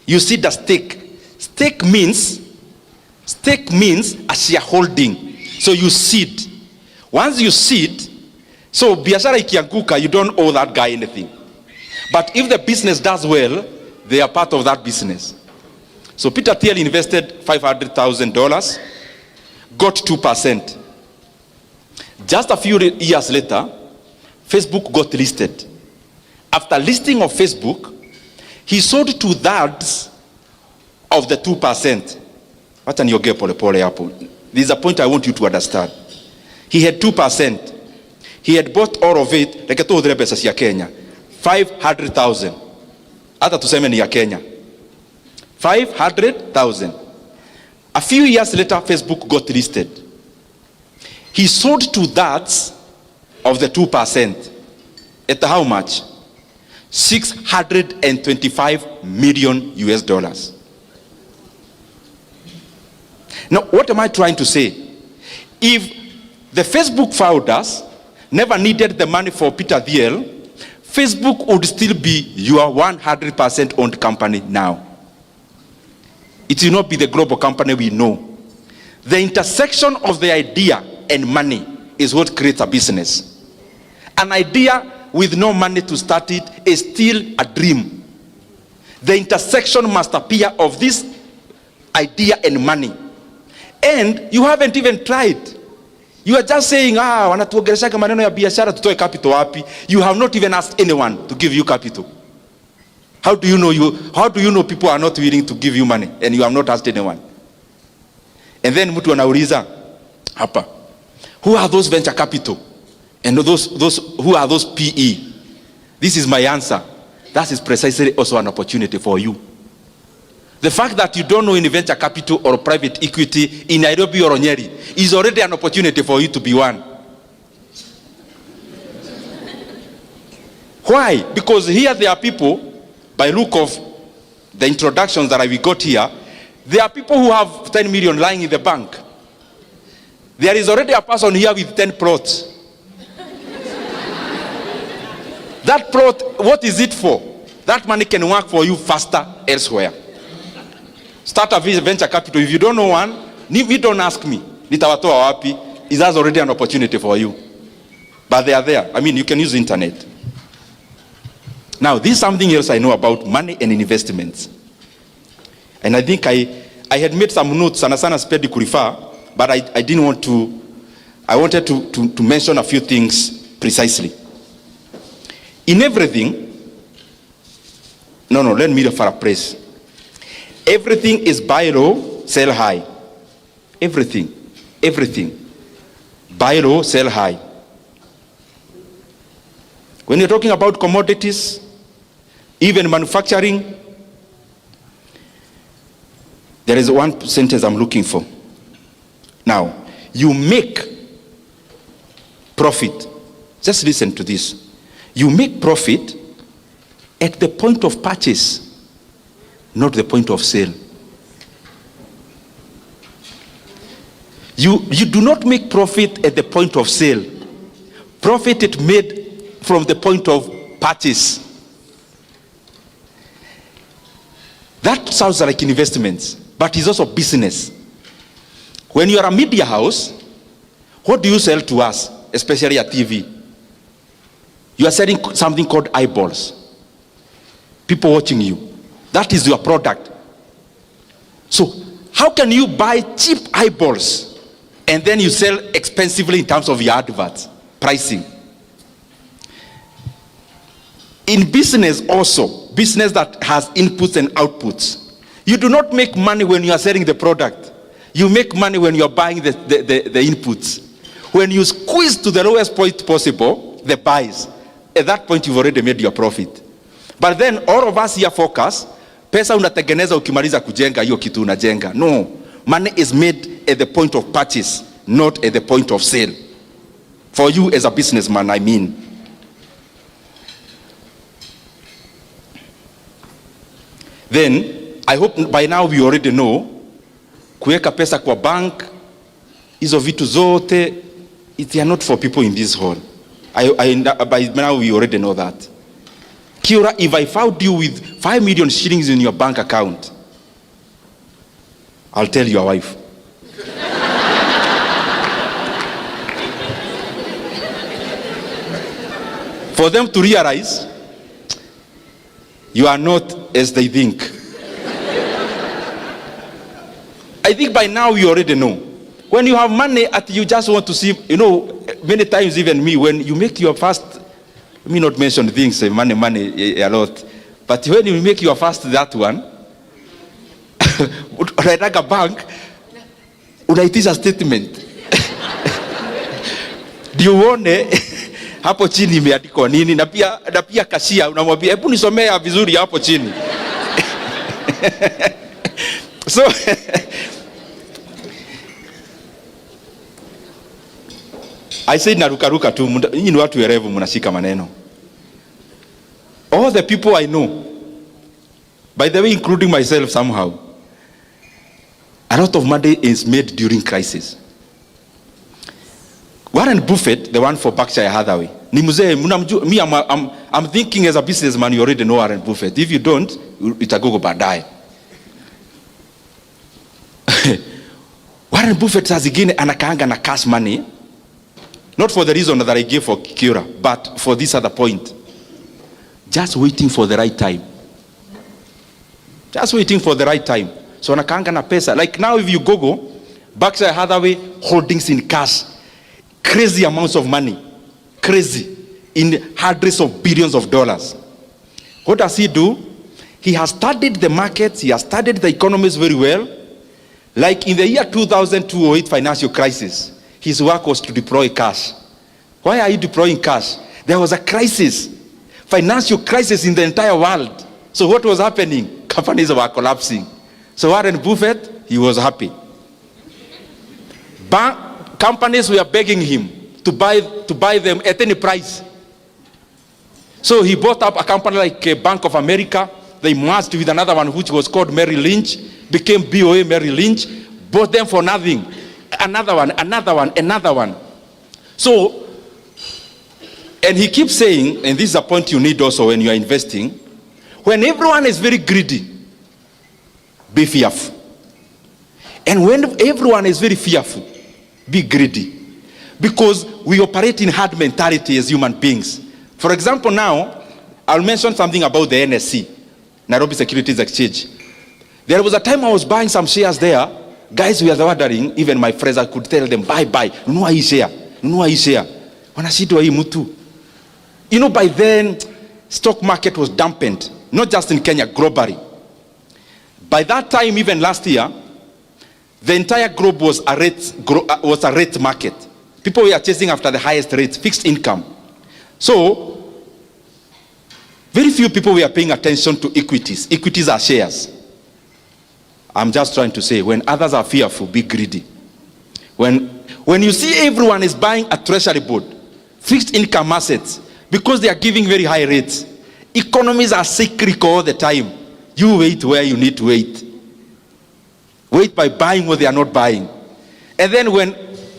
You seed a stake. Stake means a shareholding. So you seed. Once you seed, so biashara ikianguka, you don't owe that guy anything. But if the business does well, they are part of that business. So Peter Thiel invested $500,000, got 2%. Just a few years later, Facebook got listed. After listing of Facebook, he sold 2/3 of the 2%. Wacha niongee pole pole hapo. This is a point I want you to understand. He had 2%. He had bought all of it, like tuhudhire pesa cia Kenya, 500,000. Hata tuseme ni ya Kenya. 500,000. A few years later, Facebook got listed. He sold 2/3 of the 2%. At how much? $625 million. Now, what am I trying to say? If the Facebook founders never needed the money for Peter Thiel, Facebook would still be your 100% owned company now. It will not be the global company we know. The intersection of the idea and money is what creates a business. An idea with no money to start it is still a dream. The intersection must appear of this idea and money. And you haven't even tried. You are just saying, wanatuongeleshaga maneno ya biashara, tutoe capital wapi? You have not even asked anyone to give you capital. How do you know people are not willing to give you money and you have not asked anyone? And then mtu anauliza hapa, who are those venture capital? And who are those PE? This is my answer. That is precisely also an opportunity for you. The fact that you don't know any venture capital or private equity in Nairobi or Nyeri is already an opportunity for you to be one. Why? Because here there are people, by look of the introductions that we got here, there are people who have 10 million lying in the bank. There is already a person here with 10 plots. That plot, what is it for? That money can work for you faster elsewhere. Start a venture capital. If you don't know one, you don't ask me. Nitawatoa wapi? Is that already an opportunity for you? But they are there. I mean, you can use internet. Now, this is something else I know about money and investments. And I think I had made some notes, sana spedi kurifa, but I didn't want to, I wanted to mention a few things precisely. In everything, let me paraphrase. Everything is buy low, sell high. Everything. Buy low, sell high. When you're talking about commodities, even manufacturing, there is one sentence I'm looking for. Now, you make profit. Just listen to this. You make profit at the point of purchase, not the point of sale. You do not make profit at the point of sale. Profit is made from the point of purchase. That sounds like investments, but it's also business. When you are a media house, what do you sell to us, especially at TV? You are selling something called eyeballs. People watching you. That is your product. So how can you buy cheap eyeballs and then you sell expensively in terms of your adverts, pricing? In business also, business that has inputs and outputs, you do not make money when you are selling the product. You make money when you are buying the inputs. When you squeeze to the lowest point possible, the buys, at that point you've already made your profit. But then all of us here focus, pesa unatengeneza ukimaliza kujenga hiyo kitu unajenga. No, money is made at the point of purchase, not at the point of sale. For you as a businessman, I mean. Then, I hope by now we already know, kuweka pesa kwa bank, hizo vitu zote, they are not for people in this hall. By now we already know that. Kiora, if I found you with 5 million shillings in your bank account, I'll tell your wife. For them to realize you are not as they think. I think by now you already know. When you have money, you just want to see, many times even me, when you make your first, let me not mention things, money a lot, but when you make your first that one, unaenda bank, unaitisha statement. Ndio uone hapo chini imeandikwa nini, na pia kashia unamwambia hebu nisomea vizuri hapo chini. So I said narukaruka tu, nyinyi ni watu werevu mnashika maneno. All the people I know, by the way including myself somehow, a lot of money is made during crisis. Warren Buffett, the one for Berkshire Hathaway, ni mzee, me I'm thinking as a businessman you already know Warren Buffett. If you don't, itagogo baadaye. Warren Buffett saa zingine anakaanga na cash money, not for the reason that I gave for Kiora, but for this other point. Just waiting for the right time. Just waiting for the right time. So anakaanga na pesa. Like now if you Google Berkshire Hathaway holdings in cash, crazy amounts of money. Crazy. In hundreds of billions of dollars. What does he do? He has studied the markets. He has studied the economies very well. Like in the year 2002-08 financial crisis, his work was to deploy cash. Why are you deploying cash? There was a crisis, financial crisis in the entire world. So what was happening? Companies were collapsing. So Warren Buffett, he was happy. Companies were begging him to buy them at any price. So he bought up a company like Bank of America. They merged with another one which was called Merrill Lynch, became BOA Merrill Lynch, bought them for nothing. Another one. So, and he keeps saying, and this is a point you need also when you are investing, when everyone is very greedy, be fearful. And when everyone is very fearful, be greedy. Because we operate in herd mentality as human beings. For example, now, I'll mention something about the NSC, Nairobi Securities Exchange. There was a time I was buying some shares there. Guys were ordering, even my friends, I could tell them, buy, nunua hii share. Wanashindwa hii mtu. By then, stock market was dampened, not just in Kenya, globally. By that time, even last year, the entire globe was a rate market. People were chasing after the highest rates, fixed income. So, very few people were paying attention to equities. Equities are shares. I'm just trying to say, when others are fearful, be greedy. When you see everyone is buying a treasury board, fixed income assets, because they are giving very high rates, economies are cyclical all the time. You wait where you need to wait. Wait by buying what they are not buying. And then when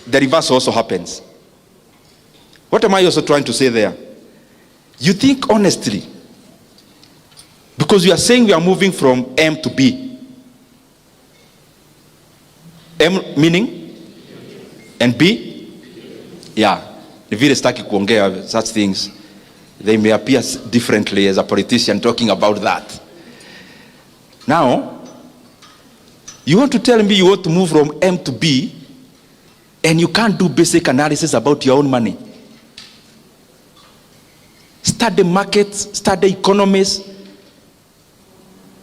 the reverse also happens. What am I also trying to say there? You think honestly, because you are saying we are moving from M to B. M meaning? And B? Yeah. The vile sitaki kuongea such things. They may appear differently as a politician talking about that. Now, you want to tell me you want to move from M to B and you can't do basic analysis about your own money. Study markets, study economies.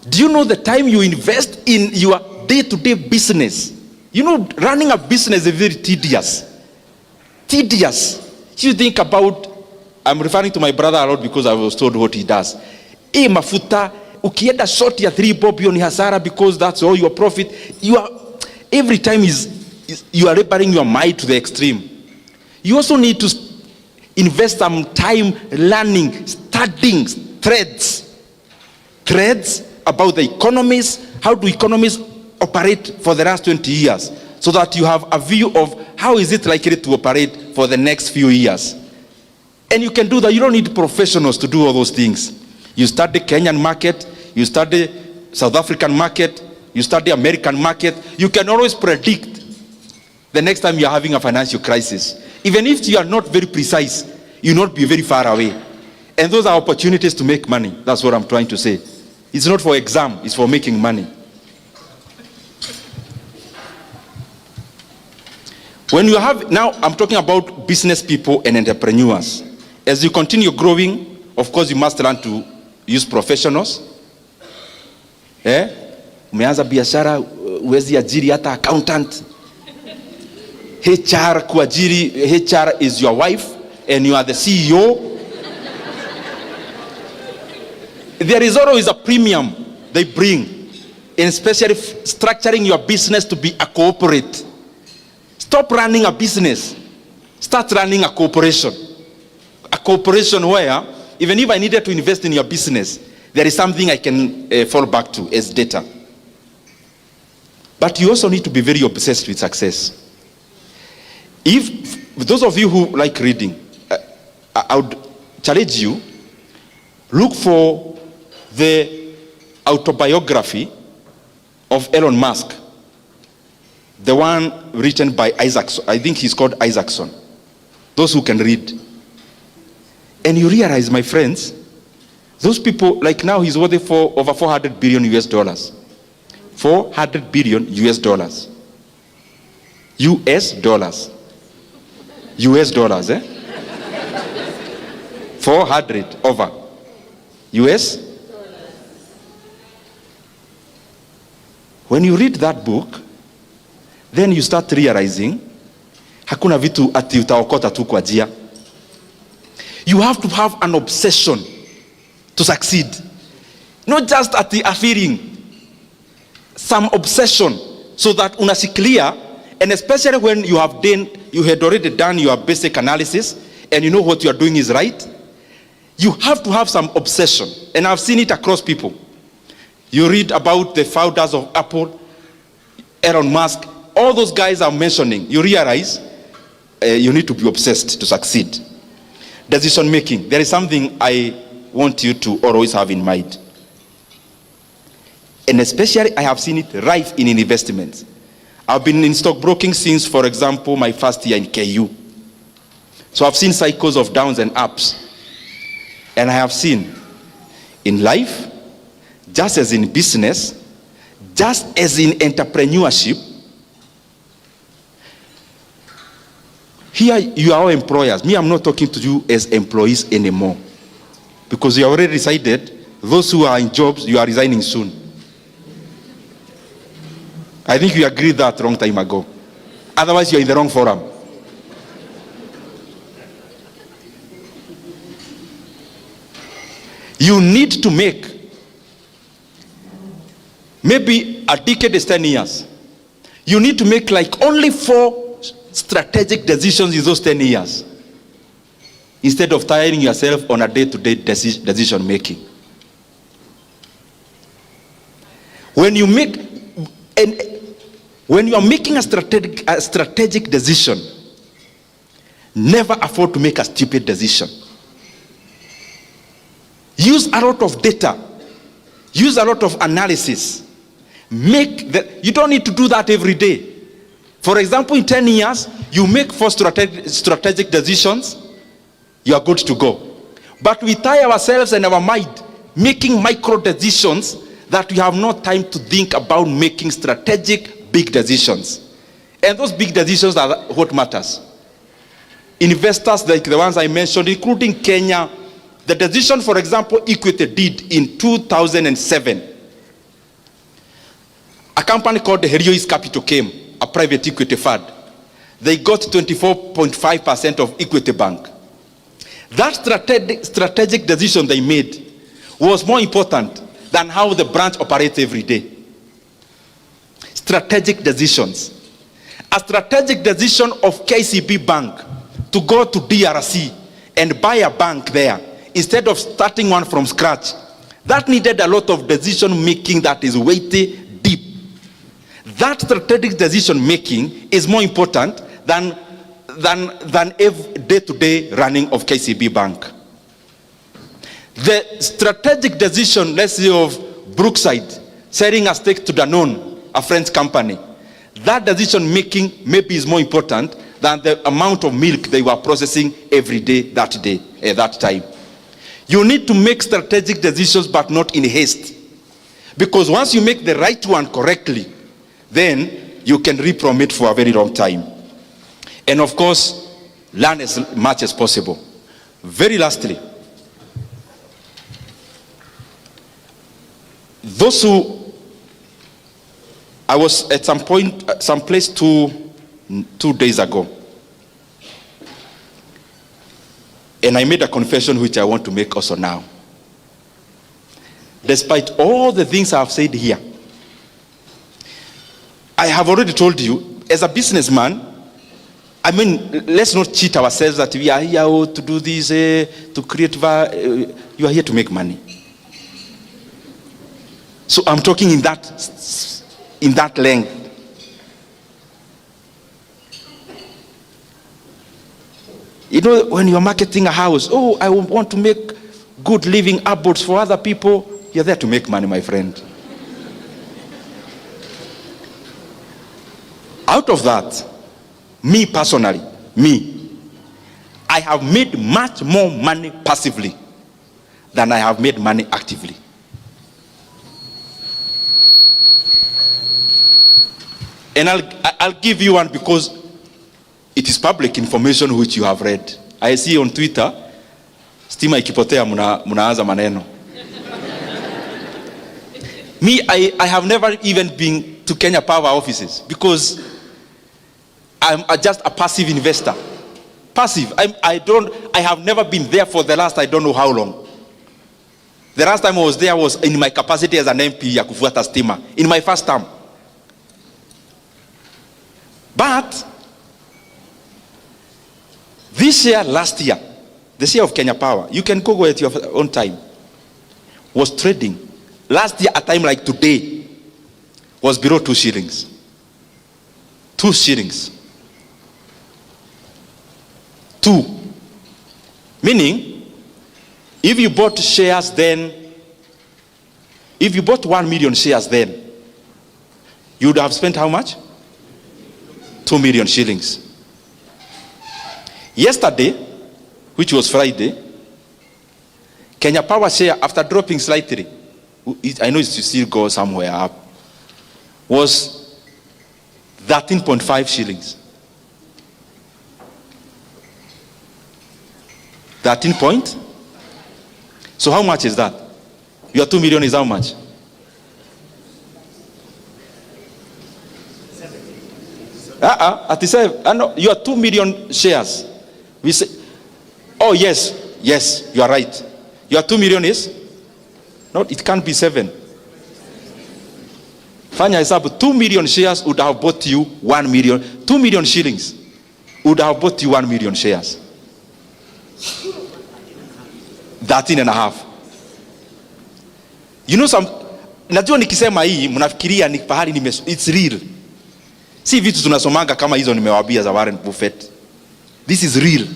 Do you know the time you invest in your day-to-day business? Running a business is very tedious. You think about, I'm referring to my brother a lot because I was told what he does. Mafuta, ukienda short ya 3 bob ni hasara because that's all your profit. Every time you are laboring your mind to the extreme. You also need to invest some time learning, studying threads about the economies. How do economies operate for the last 20 years? So that you have a view of how is it likely to operate for the next few years. And you can do that. You don't need professionals to do all those things. You study Kenyan market, you study South African market, you study American market. You can always predict the next time you're having a financial crisis. Even if you are not very precise, you'll not be very far away. And those are opportunities to make money. That's what I'm trying to say. It's not for exam, it's for making money. When you have, now I'm talking about business people and entrepreneurs. As you continue growing, of course you must learn to use professionals. Umeanza biashara, uwezi ajiri hata accountant. HR kuajiri, HR is your wife and you are the CEO. There is always a premium they bring, and especially structuring your business to be a corporate. Stop running a business. Start running a corporation. A corporation where, even if I needed to invest in your business, there is something I can fall back to as data. But you also need to be very obsessed with success. If those of you who like reading, I would challenge you, look for the autobiography of Elon Musk. The one written by Isaacson. I think he's called Isaacson. Those who can read. And you realize, my friends, those people, like now he's worth for over 400 billion US dollars. 400 billion US dollars. US dollars. US dollars, 400 over. US? When you read that book, then you start realizing, hakuna vitu ati utaokota tu kwa jia. You have to have an obsession to succeed. Not just at the feeling, some obsession so that unashikilia, and especially when you had already done your basic analysis and you know what you are doing is right, you have to have some obsession. And I've seen it across people. You read about the founders of Apple, Elon Musk, all those guys I'm mentioning, you realize you need to be obsessed to succeed. Decision making. There is something I want you to always have in mind. And especially I have seen it rife in investments. I've been in stockbroking since, for example, my first year in KU. So I've seen cycles of downs and ups. And I have seen in life, just as in business, just as in entrepreneurship, here you are all employers. Me, I'm not talking to you as employees anymore. Because you already decided, those who are in jobs, you are resigning soon. I think you agreed that a long time ago. Otherwise, you're in the wrong forum. You need to make, maybe a decade is 10 years. You need to make like only 4 strategic decisions in those 10 years, instead of tiring yourself on a day-to-day decision making. When you are making a strategic decision, never afford to make a stupid decision. Use a lot of data. Use a lot of analysis. You don't need to do that every day. For example, in 10 years, you make 4 strategic decisions, you are good to go. But we tie ourselves and our mind making micro decisions that we have no time to think about making strategic big decisions. And those big decisions are what matters. Investors like the ones I mentioned, including Kenya, the decision, for example, Equity did in 2007. A company called the Heriois Capital came, a private equity fund. They got 24.5% of Equity Bank. That strategic decision they made was more important than how the branch operates every day. Strategic decisions. A strategic decision of KCB Bank to go to DRC and buy a bank there instead of starting one from scratch. That needed a lot of decision making that is weighty, deep. That strategic decision making is more important than every day-to-day running of KCB Bank. The strategic decision, let's say, of Brookside selling a stake to Danone, a French company, that decision making maybe is more important than the amount of milk they were processing every day, at that time. You need to make strategic decisions, but not in haste. Because once you make the right one correctly, then you can reap from it for a very long time. And of course, learn as much as possible. Very lastly, those who, I was at some place two days ago, and I made a confession which I want to make also now. Despite all the things I have said here, I have already told you, as a businessman, I mean, let's not cheat ourselves that we are here to do this, to create value. You are here to make money. So I'm talking in that length. You know, when you're marketing a house, oh, I want to make good living abodes for other people. You're there to make money, my friend. Out of that, me personally, I have made much more money passively than I have made money actively. And I'll give you one because it is public information which you have read. I see on Twitter, stima ikipotea munaanza maneno. Me, I have never even been to Kenya Power offices because I'm just a passive investor. Passive. I have never been there for the last I don't know how long. The last time I was there was in my capacity as an MP ya kufuata stima, in my first term. But this year, last year, this year of Kenya Power, you can Google at your own time, was trading. Last year, at a time like today, was below 2 shillings. 2 shillings. 2. Meaning, if you bought shares then, if you bought 1 million shares then, you would have spent how much? 2 million shillings. Yesterday, which was Friday, Kenya Power share, after dropping slightly, I know it still go somewhere up, was 13.5 shillings. 13 point? So how much is that? Your 2 million is how much? At the same, no, you are 2 million shares. We say, oh yes, you are right. Your 2 million is? No, it can't be 7. Fanya hesabu, 2 million shares would have bought you 1 million. 2 million shillings would have bought you 1 million shares. 13 and a half. You know najua nikisema hii, mnafikiria ni pahali it's real. Si vitu tunasomanga kama hizo nimewabia za Warren Buffett. This is real.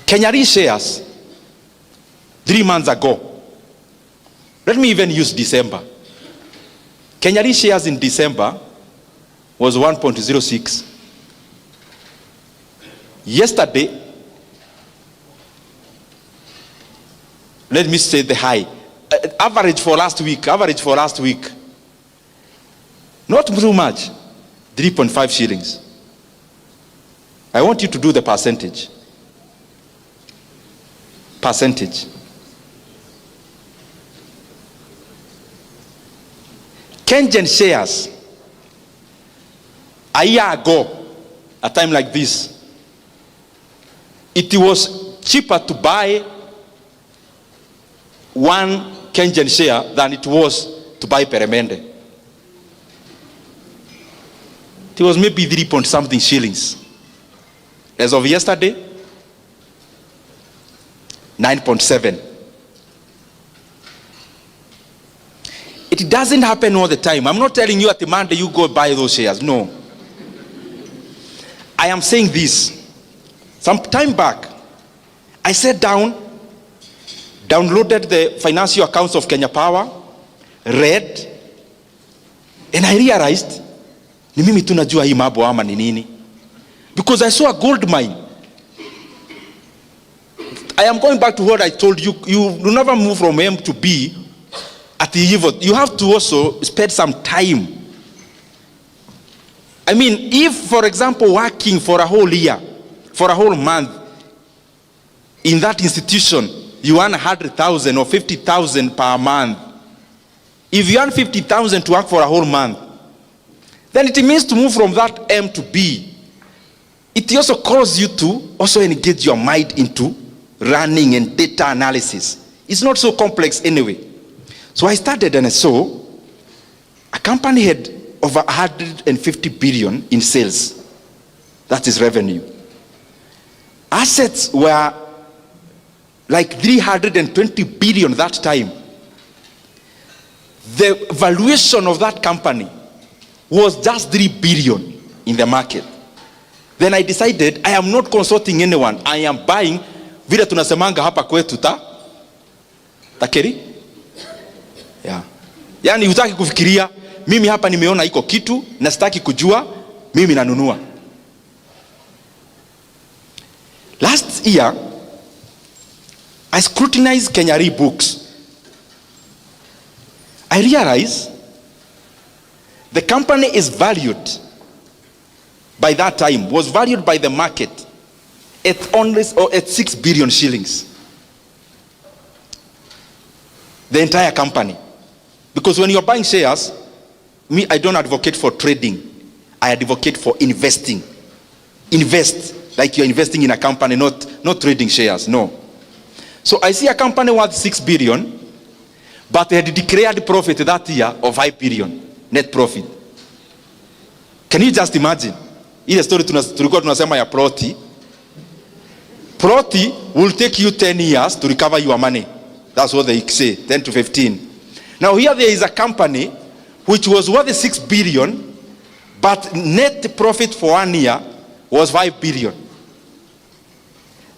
Kenya Re shares 3 months ago. Let me even use December. Kenya Re shares in December was 1.06. Yesterday, let me say the high. Average for last week. Not too much. 3.5 shillings. I want you to do the percentage. Kenyan shares, a year ago, a time like this, it was cheaper to buy one Kenyan share than it was to buy Peremende. It was maybe 3 point something shillings. As of yesterday, 9.7. It doesn't happen all the time. I'm not telling you at the Monday you go buy those shares. No. I am saying this. Some time back, I sat down, downloaded the financial accounts of Kenya Power, read, and I realized, ni mimi tunajua hii mambo ama ni nini? Because I saw a gold mine. I am going back to what I told you. You never move from M to B at the evil. You have to also spend some time. I mean, if, for example, working for a whole year, for a whole month, in that institution, you earn 100,000 or 50,000 per month. If you earn 50,000 to work for a whole month, then it means to move from that M to B. It also calls you to also engage your mind into running and data analysis. It's not so complex anyway. So I started and I saw a company had over 150 billion in sales. That is revenue. Assets were like 320 billion that time. The valuation of that company was just 3 billion in the market. Then I decided I am not consulting anyone. I am buying vile tunasemanga hapa kwetu takeri. Yeah. Yani hutaki kufikiria, mimi hapa nimeona iko kitu na sitaki kujua, mimi nanunua. Last year, I scrutinized Kenya Re books. I realized the company is valued, by that time, was valued by the market at only at 6 billion shillings. The entire company. Because when you're buying shares, me, I don't advocate for trading. I advocate for investing. Invest like you're investing in a company, not trading shares, no. So I see a company worth 6 billion, but they had declared profit that year of 5 billion net profit. Can you just imagine? Ile story tulikuwa tunasema ya Proti. Proti will take you 10 years to recover your money. That's what they say, 10 to 15. Now here there is a company which was worth 6 billion, but net profit for 1 year was 5 billion.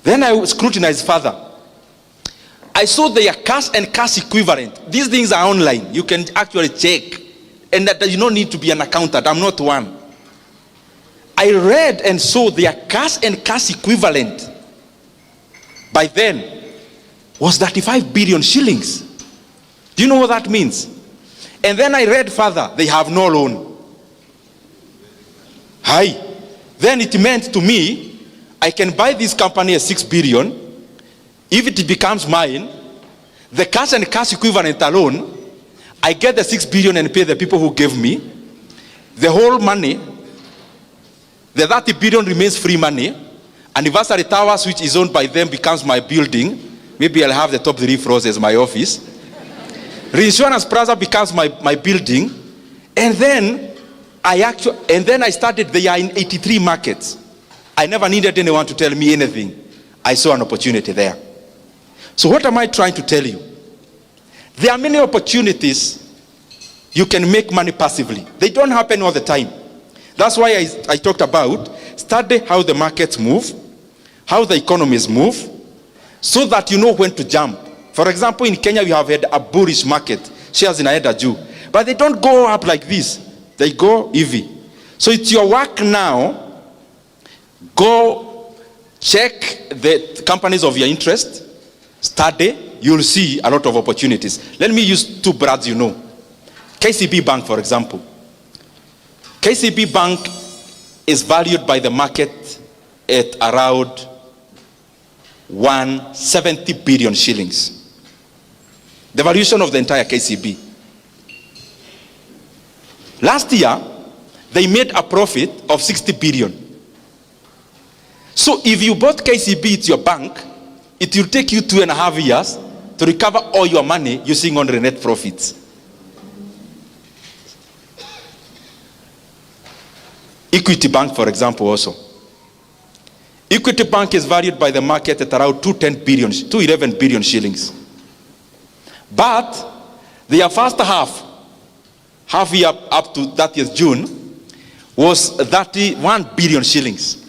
Then I scrutinized further. I saw their cash and cash equivalent. These things are online. You can actually check. And that you don't need to be an accountant. I'm not one. I read and saw their cash and cash equivalent by then was 35 billion shillings. Do you know what that means? And then I read further, they have no loan. Hi. Then it meant to me, I can buy this company at 6 billion. If it becomes mine, the cash and cash equivalent alone, I get the 6 billion and pay the people who gave me. The whole money, the 30 billion remains free money. Anniversary Towers, which is owned by them, becomes my building. Maybe I'll have the top 3 floors as my office. Reinsurance Plaza becomes my building. And then I started there in 83 markets. I never needed anyone to tell me anything. I saw an opportunity there. So what am I trying to tell you? There are many opportunities you can make money passively. They don't happen all the time. That's why I talked about study how the markets move, how the economies move, so that you know when to jump. For example, in Kenya, we have had a bullish market. Shares in Aeda Jew. But they don't go up like this. They go EV. So it's your work now. Go check the companies of your interest. Study. You'll see a lot of opportunities. Let me use 2 brands you know. KCB Bank, for example. KCB Bank is valued by the market at around 170 billion shillings. The valuation of the entire KCB. Last year, they made a profit of 60 billion. So if you bought KCB at your bank, it will take you 2.5 years to recover all your money using only net profits. Equity Bank, for example, also. Equity Bank is valued by the market at around 211 billion shillings. But their first half year up to 30th June, was 31 billion shillings.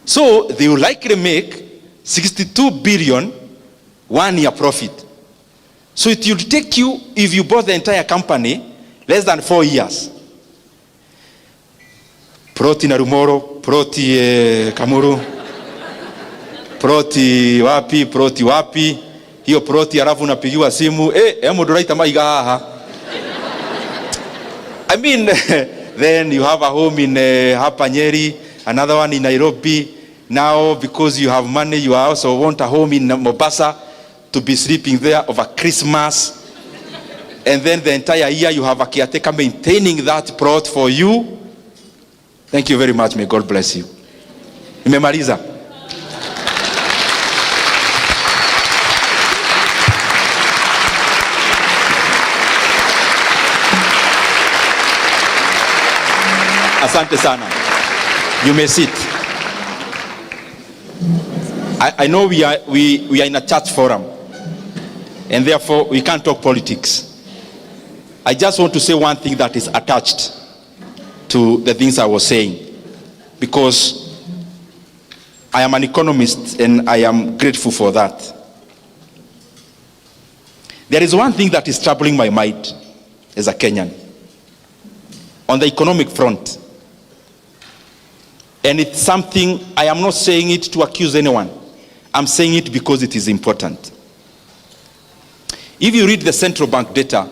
So they will likely make 62 billion 1 year profit. So it will take you, if you bought the entire company, less than 4 years. Proti Narumoro, Proti Kamuru, Proti wapi, hiyo Proti alafu unapigiwa simu, muduraita maiga haha. I mean, then you have a home in hapa Nyeri, another one in Nairobi. Now, because you have money, you also want a home in Mombasa to be sleeping there over Christmas. And then the entire year you have a caretaker maintaining that plot for you. Thank you very much. May God bless you. Nimemaliza. Asante sana. You may sit. I know we are in a church forum, and therefore we can't talk politics. I just want to say one thing that is attached to the things I was saying, because I am an economist and I am grateful for that. There is one thing that is troubling my mind as a Kenyan on the economic front. And it's something, I am not saying it to accuse anyone. I'm saying it because it is important. If you read the central bank data,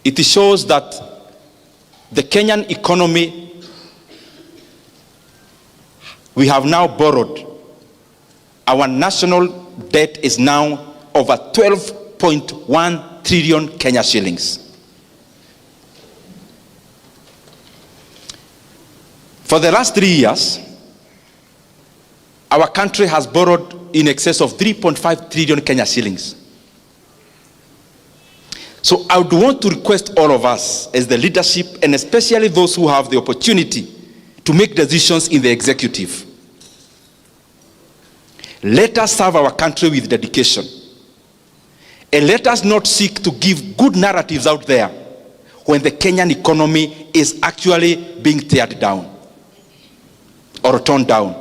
it shows that the Kenyan economy, we have now borrowed. Our national debt is now over 12.1 trillion Kenya shillings. For the last 3 years, our country has borrowed in excess of 3.5 trillion Kenya shillings. So I would want to request all of us as the leadership, and especially those who have the opportunity to make decisions in the executive. Let us serve our country with dedication. And let us not seek to give good narratives out there when the Kenyan economy is actually being teared down or torn down.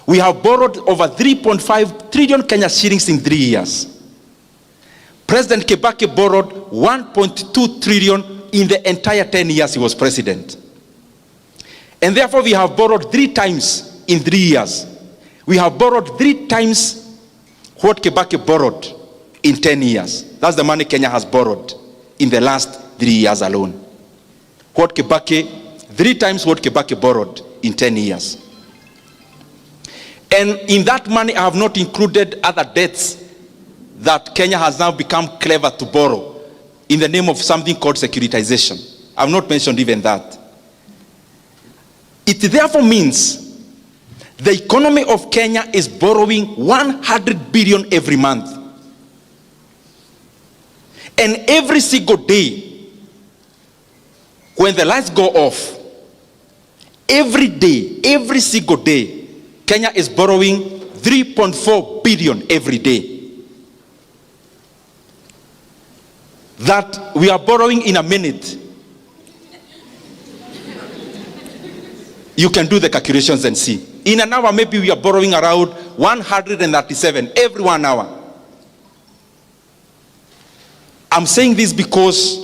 We have borrowed over 3.5 trillion Kenya shillings in 3 years. President Kibaki borrowed 1.2 trillion in the entire 10 years he was president. And therefore we have borrowed 3 times in 3 years. We have borrowed 3 times what Kibaki borrowed in 10 years. That's the money Kenya has borrowed in the last 3 years alone. 3 times what Kibaki borrowed in 10 years. And in that money, I have not included other debts that Kenya has now become clever to borrow in the name of something called securitization. I have not mentioned even that. It therefore means the economy of Kenya is borrowing 100 billion every month. And every single day, when the lights go off, every day, every single day, Kenya is borrowing 3.4 billion every day. That we are borrowing in a minute. You can do the calculations and see. In an hour, maybe we are borrowing around 137 every 1 hour. I'm saying this because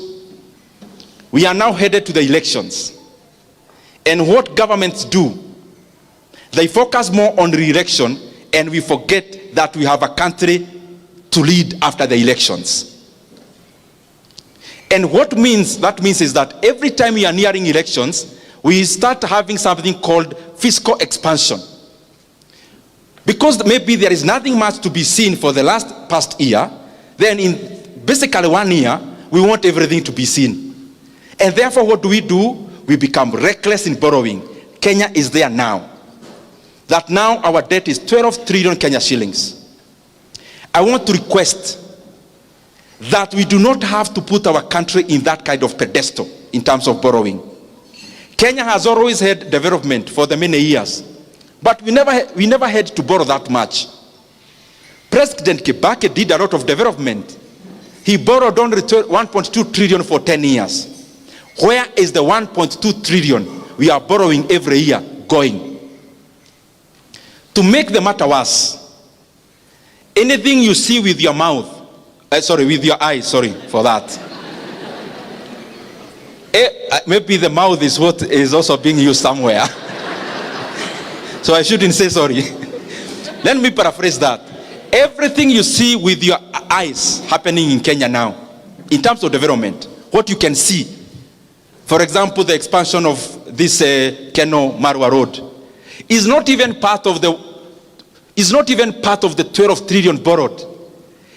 we are now headed to the elections. And what governments do, they focus more on re-election, and we forget that we have a country to lead after the elections. And what that means is that every time we are nearing elections, we start having something called fiscal expansion. Because maybe there is nothing much to be seen for the past year, then in basically 1 year, we want everything to be seen. And therefore, what do? We become reckless in borrowing. Kenya is there now. That now our debt is 12 trillion Kenya shillings. I want to request that we do not have to put our country in that kind of pedestal in terms of borrowing. Kenya has always had development for the many years, but we never had to borrow that much. President Kibaki did a lot of development. He borrowed only 1.2 trillion for 10 years. Where is the 1.2 trillion we are borrowing every year going? To make the matter worse, anything you see with your mouth, with your eyes, sorry for that. Maybe the mouth is what is also being used somewhere. So I shouldn't say sorry. Let me paraphrase that. Everything you see with your eyes happening in Kenya now, in terms of development, what you can see, for example, the expansion of this Keno Marwa Road, is not even part of the 12 trillion borrowed.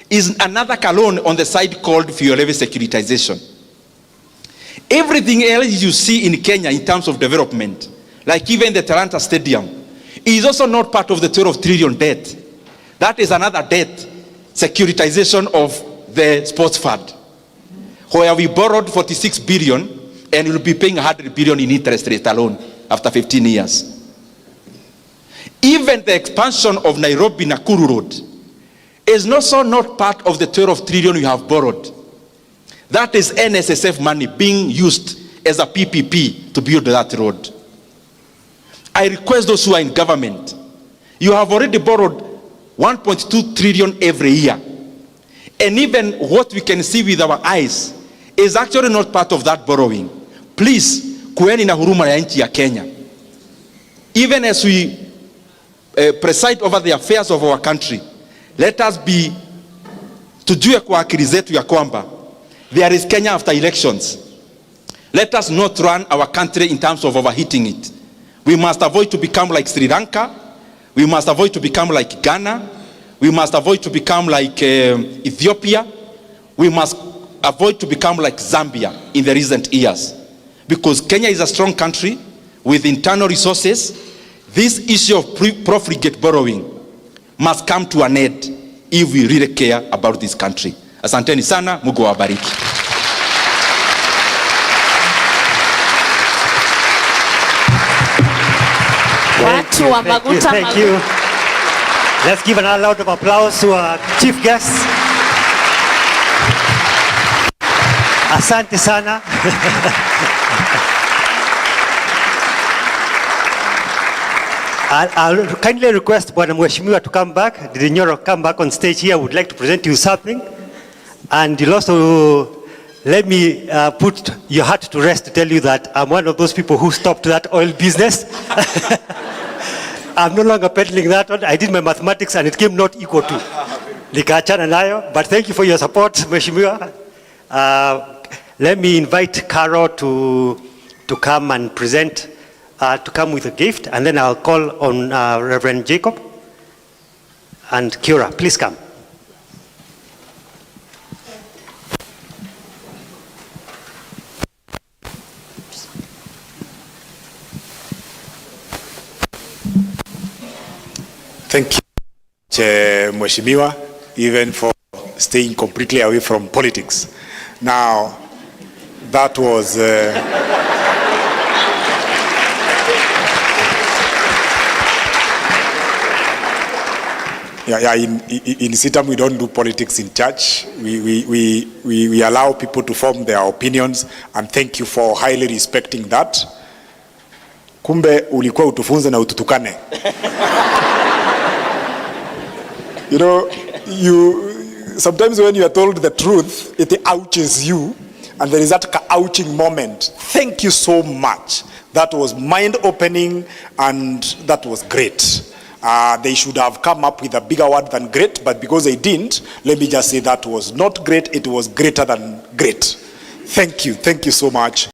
Is another loan on the side called fuel levy securitization. Everything else you see in Kenya in terms of development, like even the Talanta Stadium, is also not part of the 12 trillion debt. That is another debt, securitization of the sports fund, where we borrowed 46 billion and we'll be paying 100 billion in interest rate alone after 15 years. Even the expansion of Nairobi-Nakuru Road is also not part of the 12 trillion we have borrowed. That is NSSF money being used as a PPP to build that road. I request those who are in government, you have already borrowed 1.2 trillion every year. And even what we can see with our eyes is actually not part of that borrowing. Please, kueni na huruma ya nchi ya Kenya. Even as we preside over the affairs of our country, let us be, tujue kwa akili zetu ya kwamba there is Kenya after elections. Let us not run our country in terms of overheating it. We must avoid to become like Sri Lanka. We must avoid to become like Ghana. We must avoid to become like Ethiopia. We must avoid to become like Zambia in the recent years. Because Kenya is a strong country with internal resources. This issue of profligate borrowing must come to an end if we really care about this country. Asanteni sana, Mungu awabariki. Thank you. Let's give another round of applause to our chief guests. Asante sana. I'll kindly request Bwana Mheshimiwa to come back. Did Nyoro come back on stage here? I would like to present you something. And you'll also let me put your heart to rest to tell you that I'm one of those people who stopped that oil business. I'm no longer peddling that one. I did my mathematics and it came not equal to. Nikaachana nayo. But thank you for your support, Mheshimiwa. Let me invite Carol to come and present, to come with a gift, and then I'll call on Reverend Jacob and Kira. Please come. Thank you, Mheshimiwa, even for staying completely away from politics. Now, that was... in Sitam we don't do politics in church. We allow people to form their opinions, and thank you for highly respecting that. Kumbe ulikuwa utufunze na ututukane. You know, sometimes when you are told the truth, it ouches you, and there is that ouching moment. Thank you so much. That was mind-opening, and that was great. They should have come up with a bigger word than great, but because they didn't, let me just say that was not great, it was greater than great. Thank you so much.